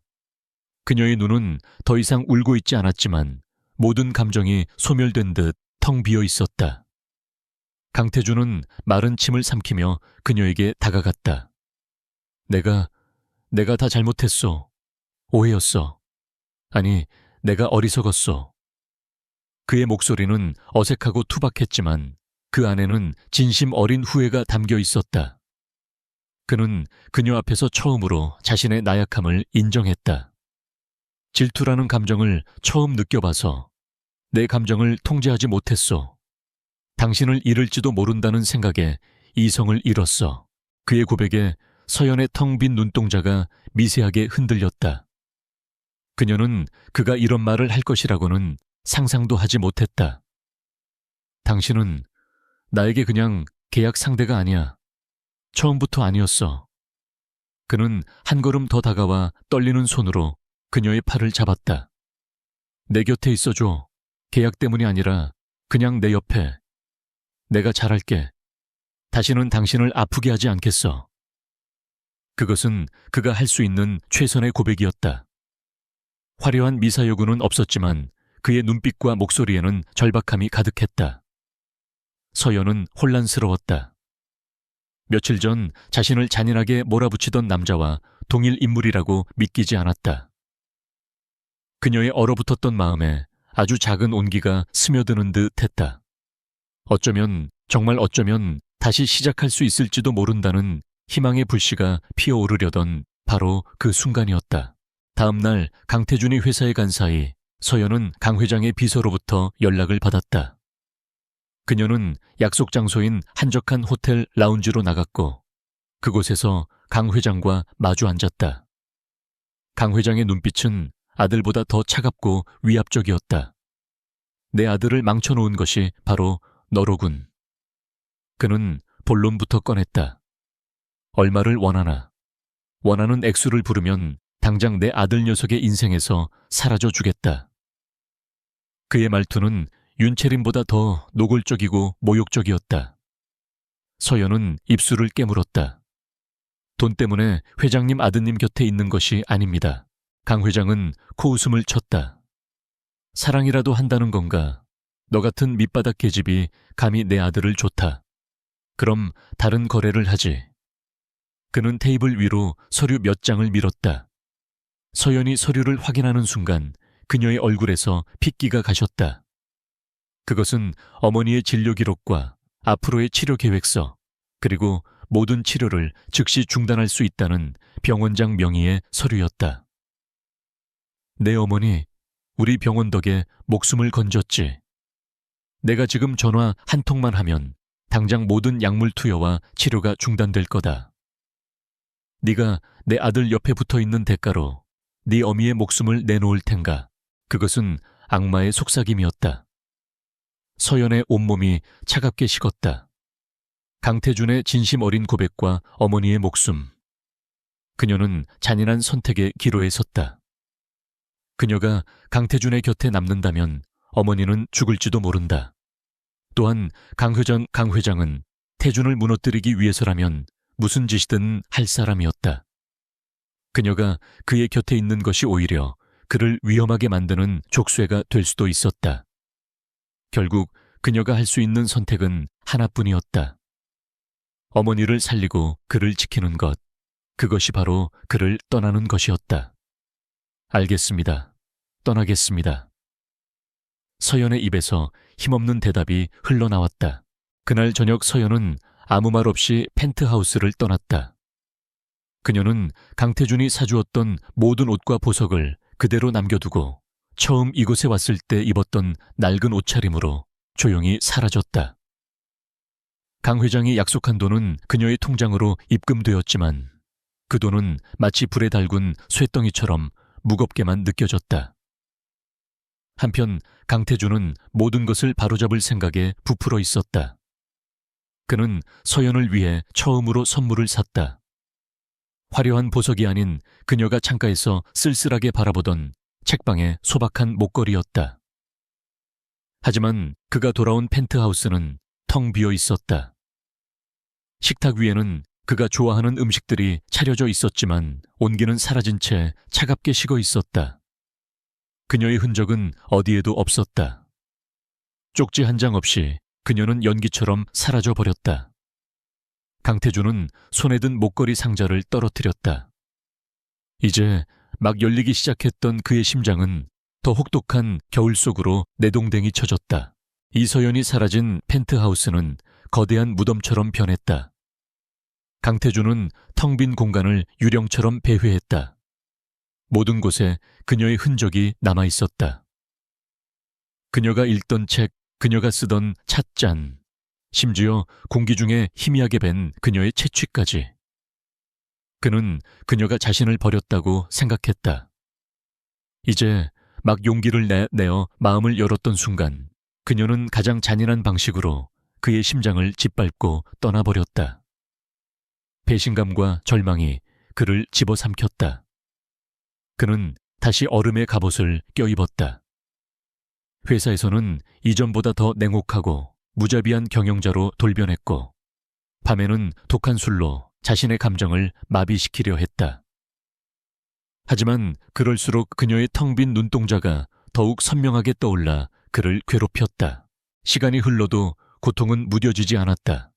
그녀의 눈은 더 이상 울고 있지 않았지만 모든 감정이 소멸된 듯 텅 비어 있었다. 강태준은 마른 침을 삼키며 그녀에게 다가갔다. 내가 다 잘못했어. 오해였어. 아니, 내가 어리석었어. 그의 목소리는 어색하고 투박했지만 그 안에는 진심 어린 후회가 담겨 있었다. 그는 그녀 앞에서 처음으로 자신의 나약함을 인정했다. 질투라는 감정을 처음 느껴봐서 내 감정을 통제하지 못했어. 당신을 잃을지도 모른다는 생각에 이성을 잃었어. 그의 고백에 서연의 텅 빈 눈동자가 미세하게 흔들렸다. 그녀는 그가 이런 말을 할 것이라고는 상상도 하지 못했다. 당신은 나에게 그냥 계약 상대가 아니야. 처음부터 아니었어. 그는 한 걸음 더 다가와 떨리는 손으로 그녀의 팔을 잡았다. 내 곁에 있어줘. 계약 때문이 아니라 그냥 내 옆에. 내가 잘할게. 다시는 당신을 아프게 하지 않겠어. 그것은 그가 할 수 있는 최선의 고백이었다. 화려한 미사여구는 없었지만 그의 눈빛과 목소리에는 절박함이 가득했다. 서연은 혼란스러웠다. 며칠 전 자신을 잔인하게 몰아붙이던 남자와 동일 인물이라고 믿기지 않았다. 그녀의 얼어붙었던 마음에 아주 작은 온기가 스며드는 듯 했다. 어쩌면, 정말 어쩌면 다시 시작할 수 있을지도 모른다는 희망의 불씨가 피어오르려던 바로 그 순간이었다. 다음 날 강태준이 회사에 간 사이 서연은 강 회장의 비서로부터 연락을 받았다. 그녀는 약속 장소인 한적한 호텔 라운지로 나갔고 그곳에서 강 회장과 마주 앉았다. 강 회장의 눈빛은 아들보다 더 차갑고 위압적이었다. 내 아들을 망쳐놓은 것이 바로 너로군. 그는 본론부터 꺼냈다. 얼마를 원하나? 원하는 액수를 부르면 당장 내 아들 녀석의 인생에서 사라져 주겠다. 그의 말투는 윤채림보다 더 노골적이고 모욕적이었다. 서연은 입술을 깨물었다. 돈 때문에 회장님 아드님 곁에 있는 것이 아닙니다. 강 회장은 코웃음을 쳤다. 사랑이라도 한다는 건가? 너 같은 밑바닥 계집이 감히 내 아들을 좋다. 그럼 다른 거래를 하지. 그는 테이블 위로 서류 몇 장을 밀었다. 서연이 서류를 확인하는 순간 그녀의 얼굴에서 핏기가 가셨다. 그것은 어머니의 진료 기록과 앞으로의 치료 계획서, 그리고 모든 치료를 즉시 중단할 수 있다는 병원장 명의의 서류였다. 내 어머니, 우리 병원 덕에 목숨을 건졌지. 내가 지금 전화 한 통만 하면 당장 모든 약물 투여와 치료가 중단될 거다. 네가 내 아들 옆에 붙어 있는 대가로 네 어미의 목숨을 내놓을 텐가. 그것은 악마의 속삭임이었다. 서연의 온몸이 차갑게 식었다. 강태준의 진심 어린 고백과 어머니의 목숨. 그녀는 잔인한 선택의 기로에 섰다. 그녀가 강태준의 곁에 남는다면 어머니는 죽을지도 모른다. 또한 강 회장은 태준을 무너뜨리기 위해서라면 무슨 짓이든 할 사람이었다. 그녀가 그의 곁에 있는 것이 오히려 그를 위험하게 만드는 족쇄가 될 수도 있었다. 결국 그녀가 할 수 있는 선택은 하나뿐이었다. 어머니를 살리고 그를 지키는 것, 그것이 바로 그를 떠나는 것이었다. 알겠습니다. 떠나겠습니다. 서연의 입에서 힘없는 대답이 흘러나왔다. 그날 저녁 서연은 아무 말 없이 펜트하우스를 떠났다. 그녀는 강태준이 사주었던 모든 옷과 보석을 그대로 남겨두고 처음 이곳에 왔을 때 입었던 낡은 옷차림으로 조용히 사라졌다. 강 회장이 약속한 돈은 그녀의 통장으로 입금되었지만 그 돈은 마치 불에 달군 쇠덩이처럼 무겁게만 느껴졌다. 한편 강태준은 모든 것을 바로잡을 생각에 부풀어 있었다. 그는 서연을 위해 처음으로 선물을 샀다. 화려한 보석이 아닌 그녀가 창가에서 쓸쓸하게 바라보던 책방의 소박한 목걸이였다. 하지만 그가 돌아온 펜트하우스는 텅 비어 있었다. 식탁 위에는 그가 좋아하는 음식들이 차려져 있었지만 온기는 사라진 채 차갑게 식어 있었다. 그녀의 흔적은 어디에도 없었다. 쪽지 한 장 없이 그녀는 연기처럼 사라져 버렸다. 강태준은 손에 든 목걸이 상자를 떨어뜨렸다. 이제 막 열리기 시작했던 그의 심장은 더 혹독한 겨울 속으로 내동댕이 쳐졌다. 이서연이 사라진 펜트하우스는 거대한 무덤처럼 변했다. 강태준은 텅 빈 공간을 유령처럼 배회했다. 모든 곳에 그녀의 흔적이 남아있었다. 그녀가 읽던 책, 그녀가 쓰던 찻잔, 심지어 공기 중에 희미하게 밴 그녀의 채취까지. 그는 그녀가 자신을 버렸다고 생각했다. 이제 막 용기를 내어 마음을 열었던 순간 그녀는 가장 잔인한 방식으로 그의 심장을 짓밟고 떠나버렸다. 배신감과 절망이 그를 집어삼켰다. 그는 다시 얼음의 갑옷을 껴입었다. 회사에서는 이전보다 더 냉혹하고 무자비한 경영자로 돌변했고 밤에는 독한 술로 자신의 감정을 마비시키려 했다. 하지만 그럴수록 그녀의 텅 빈 눈동자가 더욱 선명하게 떠올라 그를 괴롭혔다. 시간이 흘러도 고통은 무뎌지지 않았다.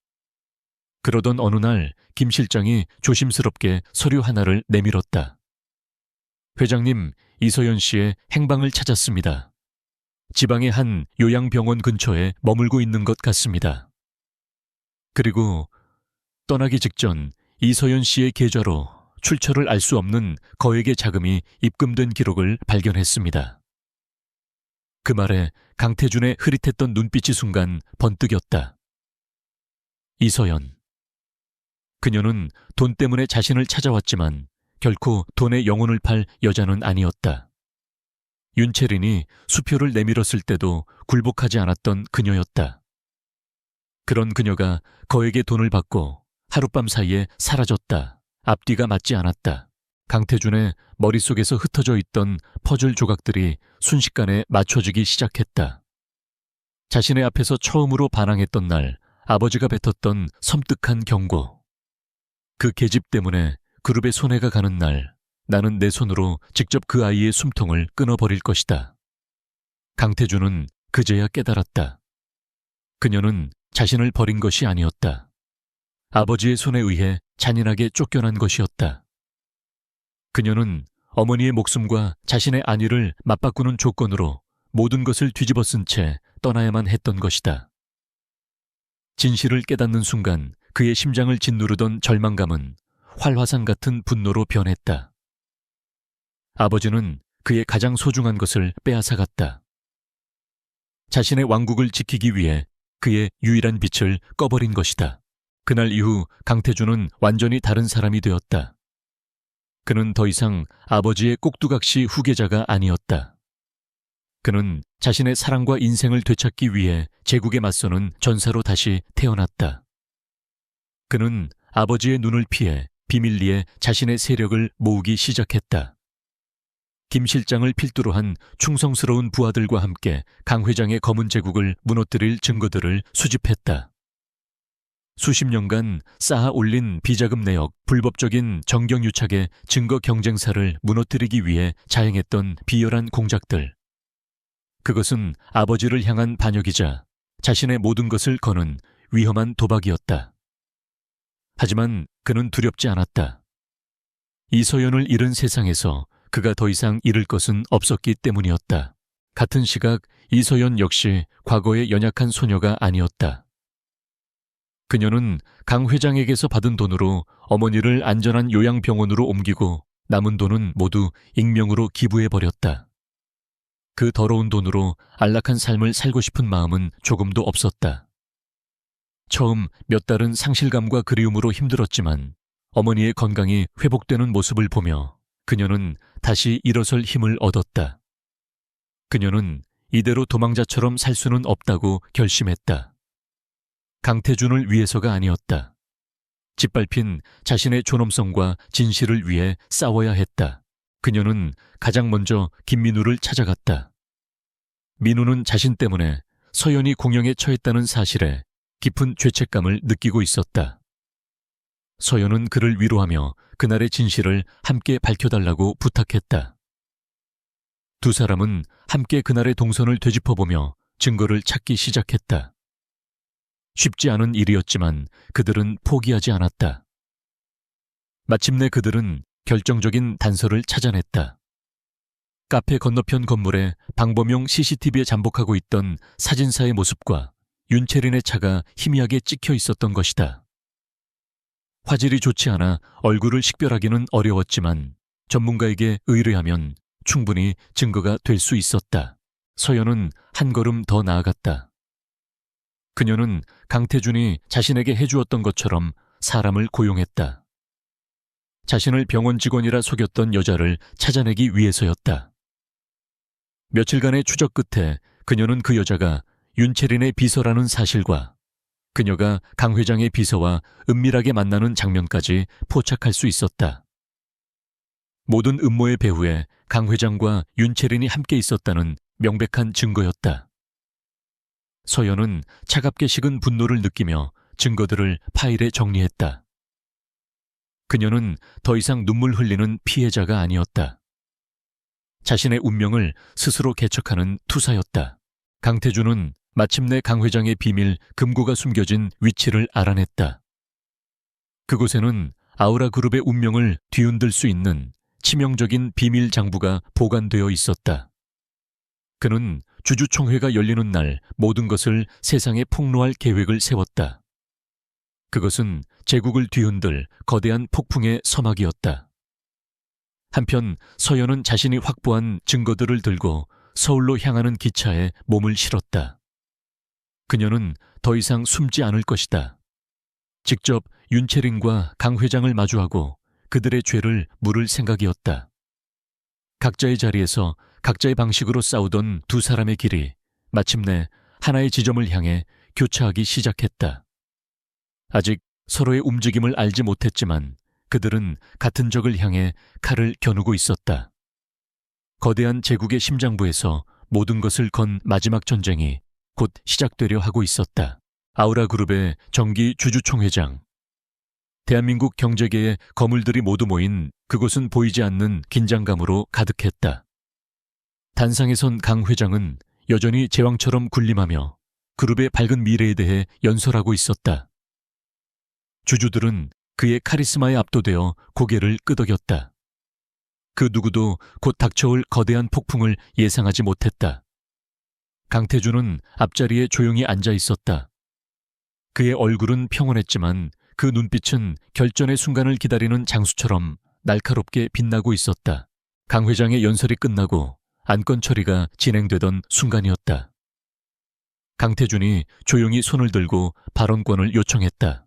그러던 어느 날 김 실장이 조심스럽게 서류 하나를 내밀었다. 회장님, 이서연 씨의 행방을 찾았습니다. 지방의 한 요양병원 근처에 머물고 있는 것 같습니다. 그리고 떠나기 직전 이서연 씨의 계좌로 출처를 알 수 없는 거액의 자금이 입금된 기록을 발견했습니다. 그 말에 강태준의 흐릿했던 눈빛이 순간 번뜩였다. 이서연. 그녀는 돈 때문에 자신을 찾아왔지만 결코 돈의 영혼을 팔 여자는 아니었다. 윤채린이 수표를 내밀었을 때도 굴복하지 않았던 그녀였다. 그런 그녀가 거액의 돈을 받고 하룻밤 사이에 사라졌다. 앞뒤가 맞지 않았다. 강태준의 머릿속에서 흩어져 있던 퍼즐 조각들이 순식간에 맞춰지기 시작했다. 자신의 앞에서 처음으로 반항했던 날 아버지가 뱉었던 섬뜩한 경고. 그 계집 때문에 그룹에 손해가 가는 날 나는 내 손으로 직접 그 아이의 숨통을 끊어버릴 것이다. 강태준은 그제야 깨달았다. 그녀는 자신을 버린 것이 아니었다. 아버지의 손에 의해 잔인하게 쫓겨난 것이었다. 그녀는 어머니의 목숨과 자신의 안위를 맞바꾸는 조건으로 모든 것을 뒤집어 쓴 채 떠나야만 했던 것이다. 진실을 깨닫는 순간 그의 심장을 짓누르던 절망감은 활화산 같은 분노로 변했다. 아버지는 그의 가장 소중한 것을 빼앗아갔다. 자신의 왕국을 지키기 위해 그의 유일한 빛을 꺼버린 것이다. 그날 이후 강태준은 완전히 다른 사람이 되었다. 그는 더 이상 아버지의 꼭두각시 후계자가 아니었다. 그는 자신의 사랑과 인생을 되찾기 위해 제국에 맞서는 전사로 다시 태어났다. 그는 아버지의 눈을 피해 비밀리에 자신의 세력을 모으기 시작했다. 김 실장을 필두로 한 충성스러운 부하들과 함께 강 회장의 검은 제국을 무너뜨릴 증거들을 수집했다. 수십 년간 쌓아 올린 비자금 내역, 불법적인 정경유착의 증거 경쟁사를 무너뜨리기 위해 자행했던 비열한 공작들. 그것은 아버지를 향한 반역이자 자신의 모든 것을 거는 위험한 도박이었다. 하지만 그는 두렵지 않았다. 이서연을 잃은 세상에서 그가 더 이상 잃을 것은 없었기 때문이었다. 같은 시각 이서연 역시 과거의 연약한 소녀가 아니었다. 그녀는 강 회장에게서 받은 돈으로 어머니를 안전한 요양병원으로 옮기고 남은 돈은 모두 익명으로 기부해버렸다. 그 더러운 돈으로 안락한 삶을 살고 싶은 마음은 조금도 없었다. 처음 몇 달은 상실감과 그리움으로 힘들었지만 어머니의 건강이 회복되는 모습을 보며 그녀는 다시 일어설 힘을 얻었다. 그녀는 이대로 도망자처럼 살 수는 없다고 결심했다. 강태준을 위해서가 아니었다. 짓밟힌 자신의 존엄성과 진실을 위해 싸워야 했다. 그녀는 가장 먼저 김민우를 찾아갔다. 민우는 자신 때문에 서연이 공영에 처했다는 사실에 깊은 죄책감을 느끼고 있었다. 서연은 그를 위로하며 그날의 진실을 함께 밝혀달라고 부탁했다. 두 사람은 함께 그날의 동선을 되짚어보며 증거를 찾기 시작했다. 쉽지 않은 일이었지만 그들은 포기하지 않았다. 마침내 그들은 결정적인 단서를 찾아냈다. 카페 건너편 건물에 방범용 CCTV에 잠복하고 있던 사진사의 모습과 윤채린의 차가 희미하게 찍혀 있었던 것이다. 화질이 좋지 않아 얼굴을 식별하기는 어려웠지만 전문가에게 의뢰하면 충분히 증거가 될 수 있었다. 서연은 한 걸음 더 나아갔다. 그녀는 강태준이 자신에게 해주었던 것처럼 사람을 고용했다. 자신을 병원 직원이라 속였던 여자를 찾아내기 위해서였다. 며칠간의 추적 끝에 그녀는 그 여자가 윤채린의 비서라는 사실과 그녀가 강 회장의 비서와 은밀하게 만나는 장면까지 포착할 수 있었다. 모든 음모의 배후에 강 회장과 윤채린이 함께 있었다는 명백한 증거였다. 서연은 차갑게 식은 분노를 느끼며 증거들을 파일에 정리했다. 그녀는 더 이상 눈물 흘리는 피해자가 아니었다. 자신의 운명을 스스로 개척하는 투사였다. 강태준은 마침내 강 회장의 비밀 금고가 숨겨진 위치를 알아냈다. 그곳에는 아우라 그룹의 운명을 뒤흔들 수 있는 치명적인 비밀 장부가 보관되어 있었다. 그는 주주총회가 열리는 날 모든 것을 세상에 폭로할 계획을 세웠다. 그것은 제국을 뒤흔들 거대한 폭풍의 서막이었다. 한편 서연은 자신이 확보한 증거들을 들고 서울로 향하는 기차에 몸을 실었다. 그녀는 더 이상 숨지 않을 것이다. 직접 윤채린과 강 회장을 마주하고 그들의 죄를 물을 생각이었다. 각자의 자리에서 각자의 방식으로 싸우던 두 사람의 길이 마침내 하나의 지점을 향해 교차하기 시작했다. 아직 서로의 움직임을 알지 못했지만 그들은 같은 적을 향해 칼을 겨누고 있었다. 거대한 제국의 심장부에서 모든 것을 건 마지막 전쟁이 곧 시작되려 하고 있었다. 아우라 그룹의 정기 주주총회장. 대한민국 경제계의 거물들이 모두 모인 그곳은 보이지 않는 긴장감으로 가득했다. 단상에 선 강 회장은 여전히 제왕처럼 군림하며 그룹의 밝은 미래에 대해 연설하고 있었다. 주주들은 그의 카리스마에 압도되어 고개를 끄덕였다. 그 누구도 곧 닥쳐올 거대한 폭풍을 예상하지 못했다. 강태준은 앞자리에 조용히 앉아 있었다. 그의 얼굴은 평온했지만 그 눈빛은 결전의 순간을 기다리는 장수처럼 날카롭게 빛나고 있었다. 강 회장의 연설이 끝나고 안건 처리가 진행되던 순간이었다. 강태준이 조용히 손을 들고 발언권을 요청했다.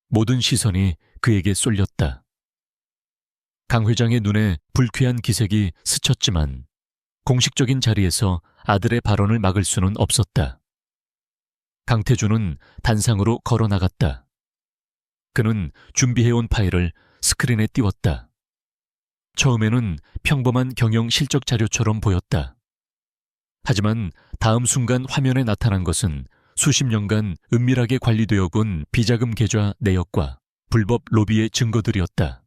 모든 시선이 그에게 쏠렸다. 강 회장의 눈에 불쾌한 기색이 스쳤지만 공식적인 자리에서 아들의 발언을 막을 수는 없었다. 강태준은 단상으로 걸어 나갔다. 그는 준비해온 파일을 스크린에 띄웠다. 처음에는 평범한 경영 실적 자료처럼 보였다. 하지만 다음 순간 화면에 나타난 것은 수십 년간 은밀하게 관리되어 온 비자금 계좌 내역과 불법 로비의 증거들이었다.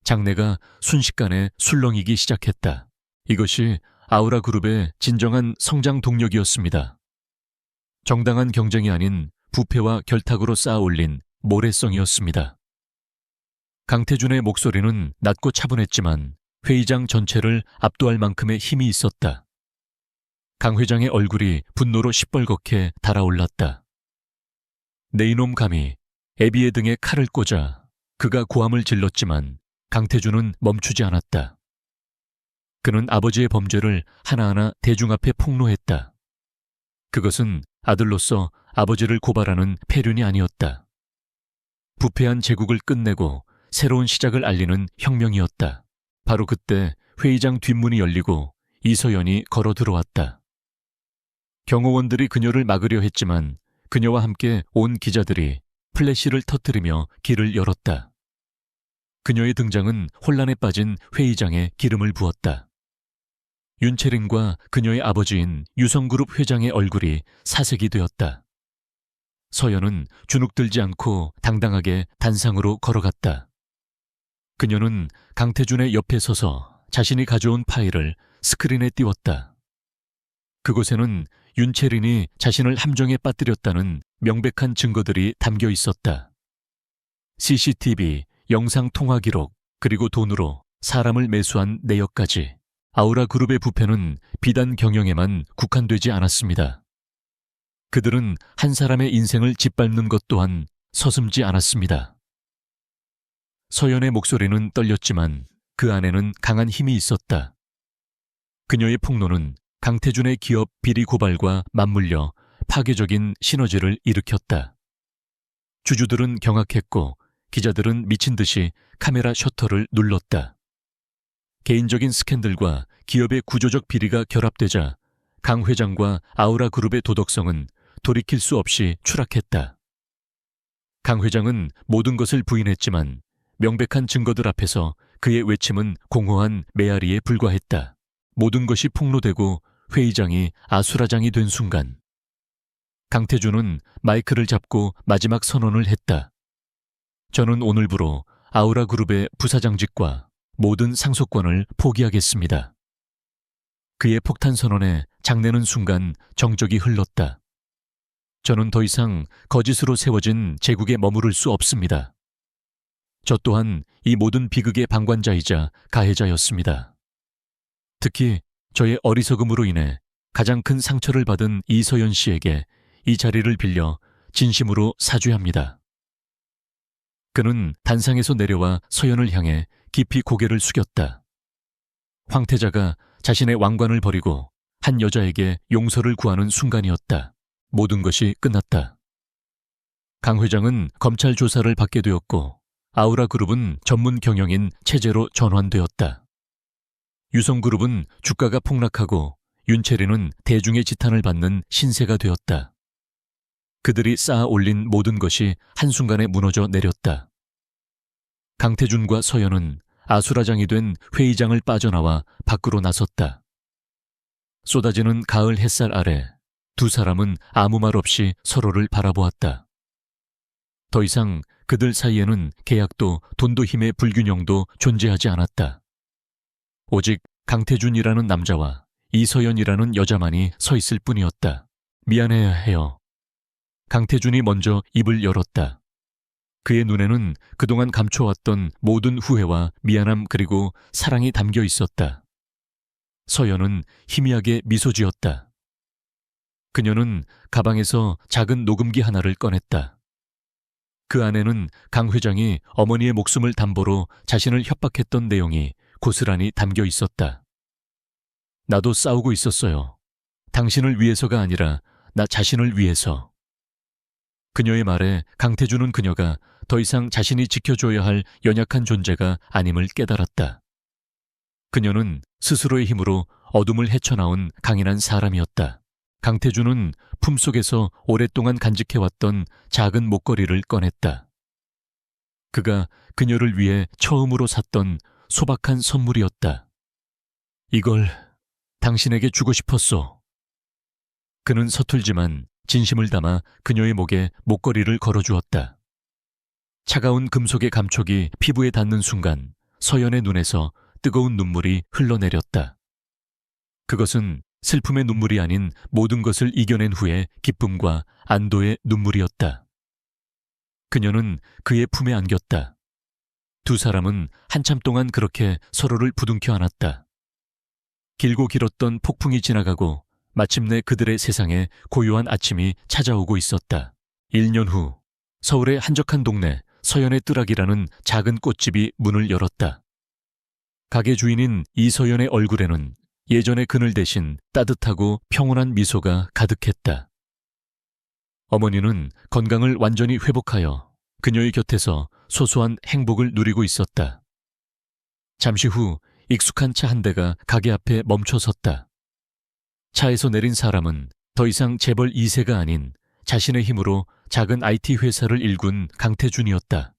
장내가 순식간에 술렁이기 시작했다. 이것이 아우라 그룹의 진정한 성장 동력이었습니다. 정당한 경쟁이 아닌 부패와 결탁으로 쌓아올린 모래성이었습니다. 강태준의 목소리는 낮고 차분했지만 회의장 전체를 압도할 만큼의 힘이 있었다. 강 회장의 얼굴이 분노로 시뻘겋게 달아올랐다. 내 이놈 감히 애비의 등에 칼을 꽂아 그가 고함을 질렀지만 강태준은 멈추지 않았다. 그는 아버지의 범죄를 하나하나 대중 앞에 폭로했다. 그것은 아들로서 아버지를 고발하는 폐륜이 아니었다. 부패한 제국을 끝내고 새로운 시작을 알리는 혁명이었다. 바로 그때 회의장 뒷문이 열리고 이서연이 걸어 들어왔다. 경호원들이 그녀를 막으려 했지만 그녀와 함께 온 기자들이 플래시를 터뜨리며 길을 열었다. 그녀의 등장은 혼란에 빠진 회의장에 기름을 부었다. 윤채린과 그녀의 아버지인 유성그룹 회장의 얼굴이 사색이 되었다. 서연은 주눅들지 않고 당당하게 단상으로 걸어갔다. 그녀는 강태준의 옆에 서서 자신이 가져온 파일을 스크린에 띄웠다. 그곳에는 윤채린이 자신을 함정에 빠뜨렸다는 명백한 증거들이 담겨 있었다. CCTV, 영상 통화 기록, 그리고 돈으로 사람을 매수한 내역까지. 아우라 그룹의 부패는 비단 경영에만 국한되지 않았습니다. 그들은 한 사람의 인생을 짓밟는 것 또한 서슴지 않았습니다. 서연의 목소리는 떨렸지만 그 안에는 강한 힘이 있었다. 그녀의 폭로는 강태준의 기업 비리 고발과 맞물려 파괴적인 시너지를 일으켰다. 주주들은 경악했고 기자들은 미친 듯이 카메라 셔터를 눌렀다. 개인적인 스캔들과 기업의 구조적 비리가 결합되자 강 회장과 아우라 그룹의 도덕성은 돌이킬 수 없이 추락했다. 강 회장은 모든 것을 부인했지만 명백한 증거들 앞에서 그의 외침은 공허한 메아리에 불과했다. 모든 것이 폭로되고 회의장이 아수라장이 된 순간 강태준은 마이크를 잡고 마지막 선언을 했다. 저는 오늘부로 아우라 그룹의 부사장직과 모든 상속권을 포기하겠습니다. 그의 폭탄 선언에 장내는 순간 정적이 흘렀다. 저는 더 이상 거짓으로 세워진 제국에 머무를 수 없습니다. 저 또한 이 모든 비극의 방관자이자 가해자였습니다. 특히 저의 어리석음으로 인해 가장 큰 상처를 받은 이서연 씨에게 이 자리를 빌려 진심으로 사죄합니다. 그는 단상에서 내려와 서연을 향해 깊이 고개를 숙였다. 황태자가 자신의 왕관을 버리고 한 여자에게 용서를 구하는 순간이었다. 모든 것이 끝났다. 강 회장은 검찰 조사를 받게 되었고 아우라 그룹은 전문 경영인 체제로 전환되었다. 유성그룹은 주가가 폭락하고 윤채린은 대중의 지탄을 받는 신세가 되었다. 그들이 쌓아 올린 모든 것이 한순간에 무너져 내렸다. 강태준과 서연은 아수라장이 된 회의장을 빠져나와 밖으로 나섰다. 쏟아지는 가을 햇살 아래 두 사람은 아무 말 없이 서로를 바라보았다. 더 이상 그들 사이에는 계약도 돈도 힘의 불균형도 존재하지 않았다. 오직 강태준이라는 남자와 이서연이라는 여자만이 서 있을 뿐이었다. 미안해야 해요. 강태준이 먼저 입을 열었다. 그의 눈에는 그동안 감춰왔던 모든 후회와 미안함 그리고 사랑이 담겨 있었다. 서연은 희미하게 미소 지었다. 그녀는 가방에서 작은 녹음기 하나를 꺼냈다. 그 안에는 강 회장이 어머니의 목숨을 담보로 자신을 협박했던 내용이 고스란히 담겨 있었다. 나도 싸우고 있었어요. 당신을 위해서가 아니라 나 자신을 위해서. 그녀의 말에 강태준은 그녀가 더 이상 자신이 지켜줘야 할 연약한 존재가 아님을 깨달았다. 그녀는 스스로의 힘으로 어둠을 헤쳐나온 강인한 사람이었다. 강태준은 품속에서 오랫동안 간직해왔던 작은 목걸이를 꺼냈다. 그가 그녀를 위해 처음으로 샀던 소박한 선물이었다. 이걸 당신에게 주고 싶었소. 그는 서툴지만 진심을 담아 그녀의 목에 목걸이를 걸어주었다. 차가운 금속의 감촉이 피부에 닿는 순간 서연의 눈에서 뜨거운 눈물이 흘러내렸다. 그것은 슬픔의 눈물이 아닌 모든 것을 이겨낸 후의 기쁨과 안도의 눈물이었다. 그녀는 그의 품에 안겼다. 두 사람은 한참 동안 그렇게 서로를 부둥켜 안았다. 길고 길었던 폭풍이 지나가고 마침내 그들의 세상에 고요한 아침이 찾아오고 있었다. 1년 후 서울의 한적한 동네 서연의 뜰락이라는 작은 꽃집이 문을 열었다. 가게 주인인 이서연의 얼굴에는 예전의 그늘 대신 따뜻하고 평온한 미소가 가득했다. 어머니는 건강을 완전히 회복하여 그녀의 곁에서 소소한 행복을 누리고 있었다. 잠시 후 익숙한 차 한 대가 가게 앞에 멈춰 섰다. 차에서 내린 사람은 더 이상 재벌 2세가 아닌 자신의 힘으로 작은 IT 회사를 일군 강태준이었다.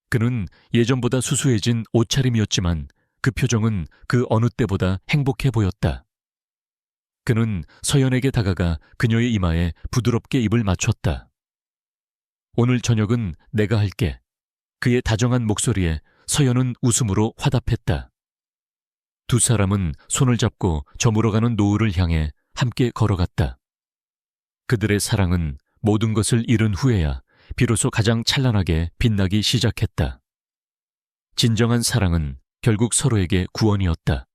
그는 예전보다 수수해진 옷차림이었지만 그 표정은 그 어느 때보다 행복해 보였다. 그는 서연에게 다가가 그녀의 이마에 부드럽게 입을 맞췄다. 오늘 저녁은 내가 할게. 그의 다정한 목소리에 서연은 웃음으로 화답했다. 두 사람은 손을 잡고 저물어가는 노을을 향해 함께 걸어갔다. 그들의 사랑은 모든 것을 잃은 후에야 비로소 가장 찬란하게 빛나기 시작했다. 진정한 사랑은 결국 서로에게 구원이었다.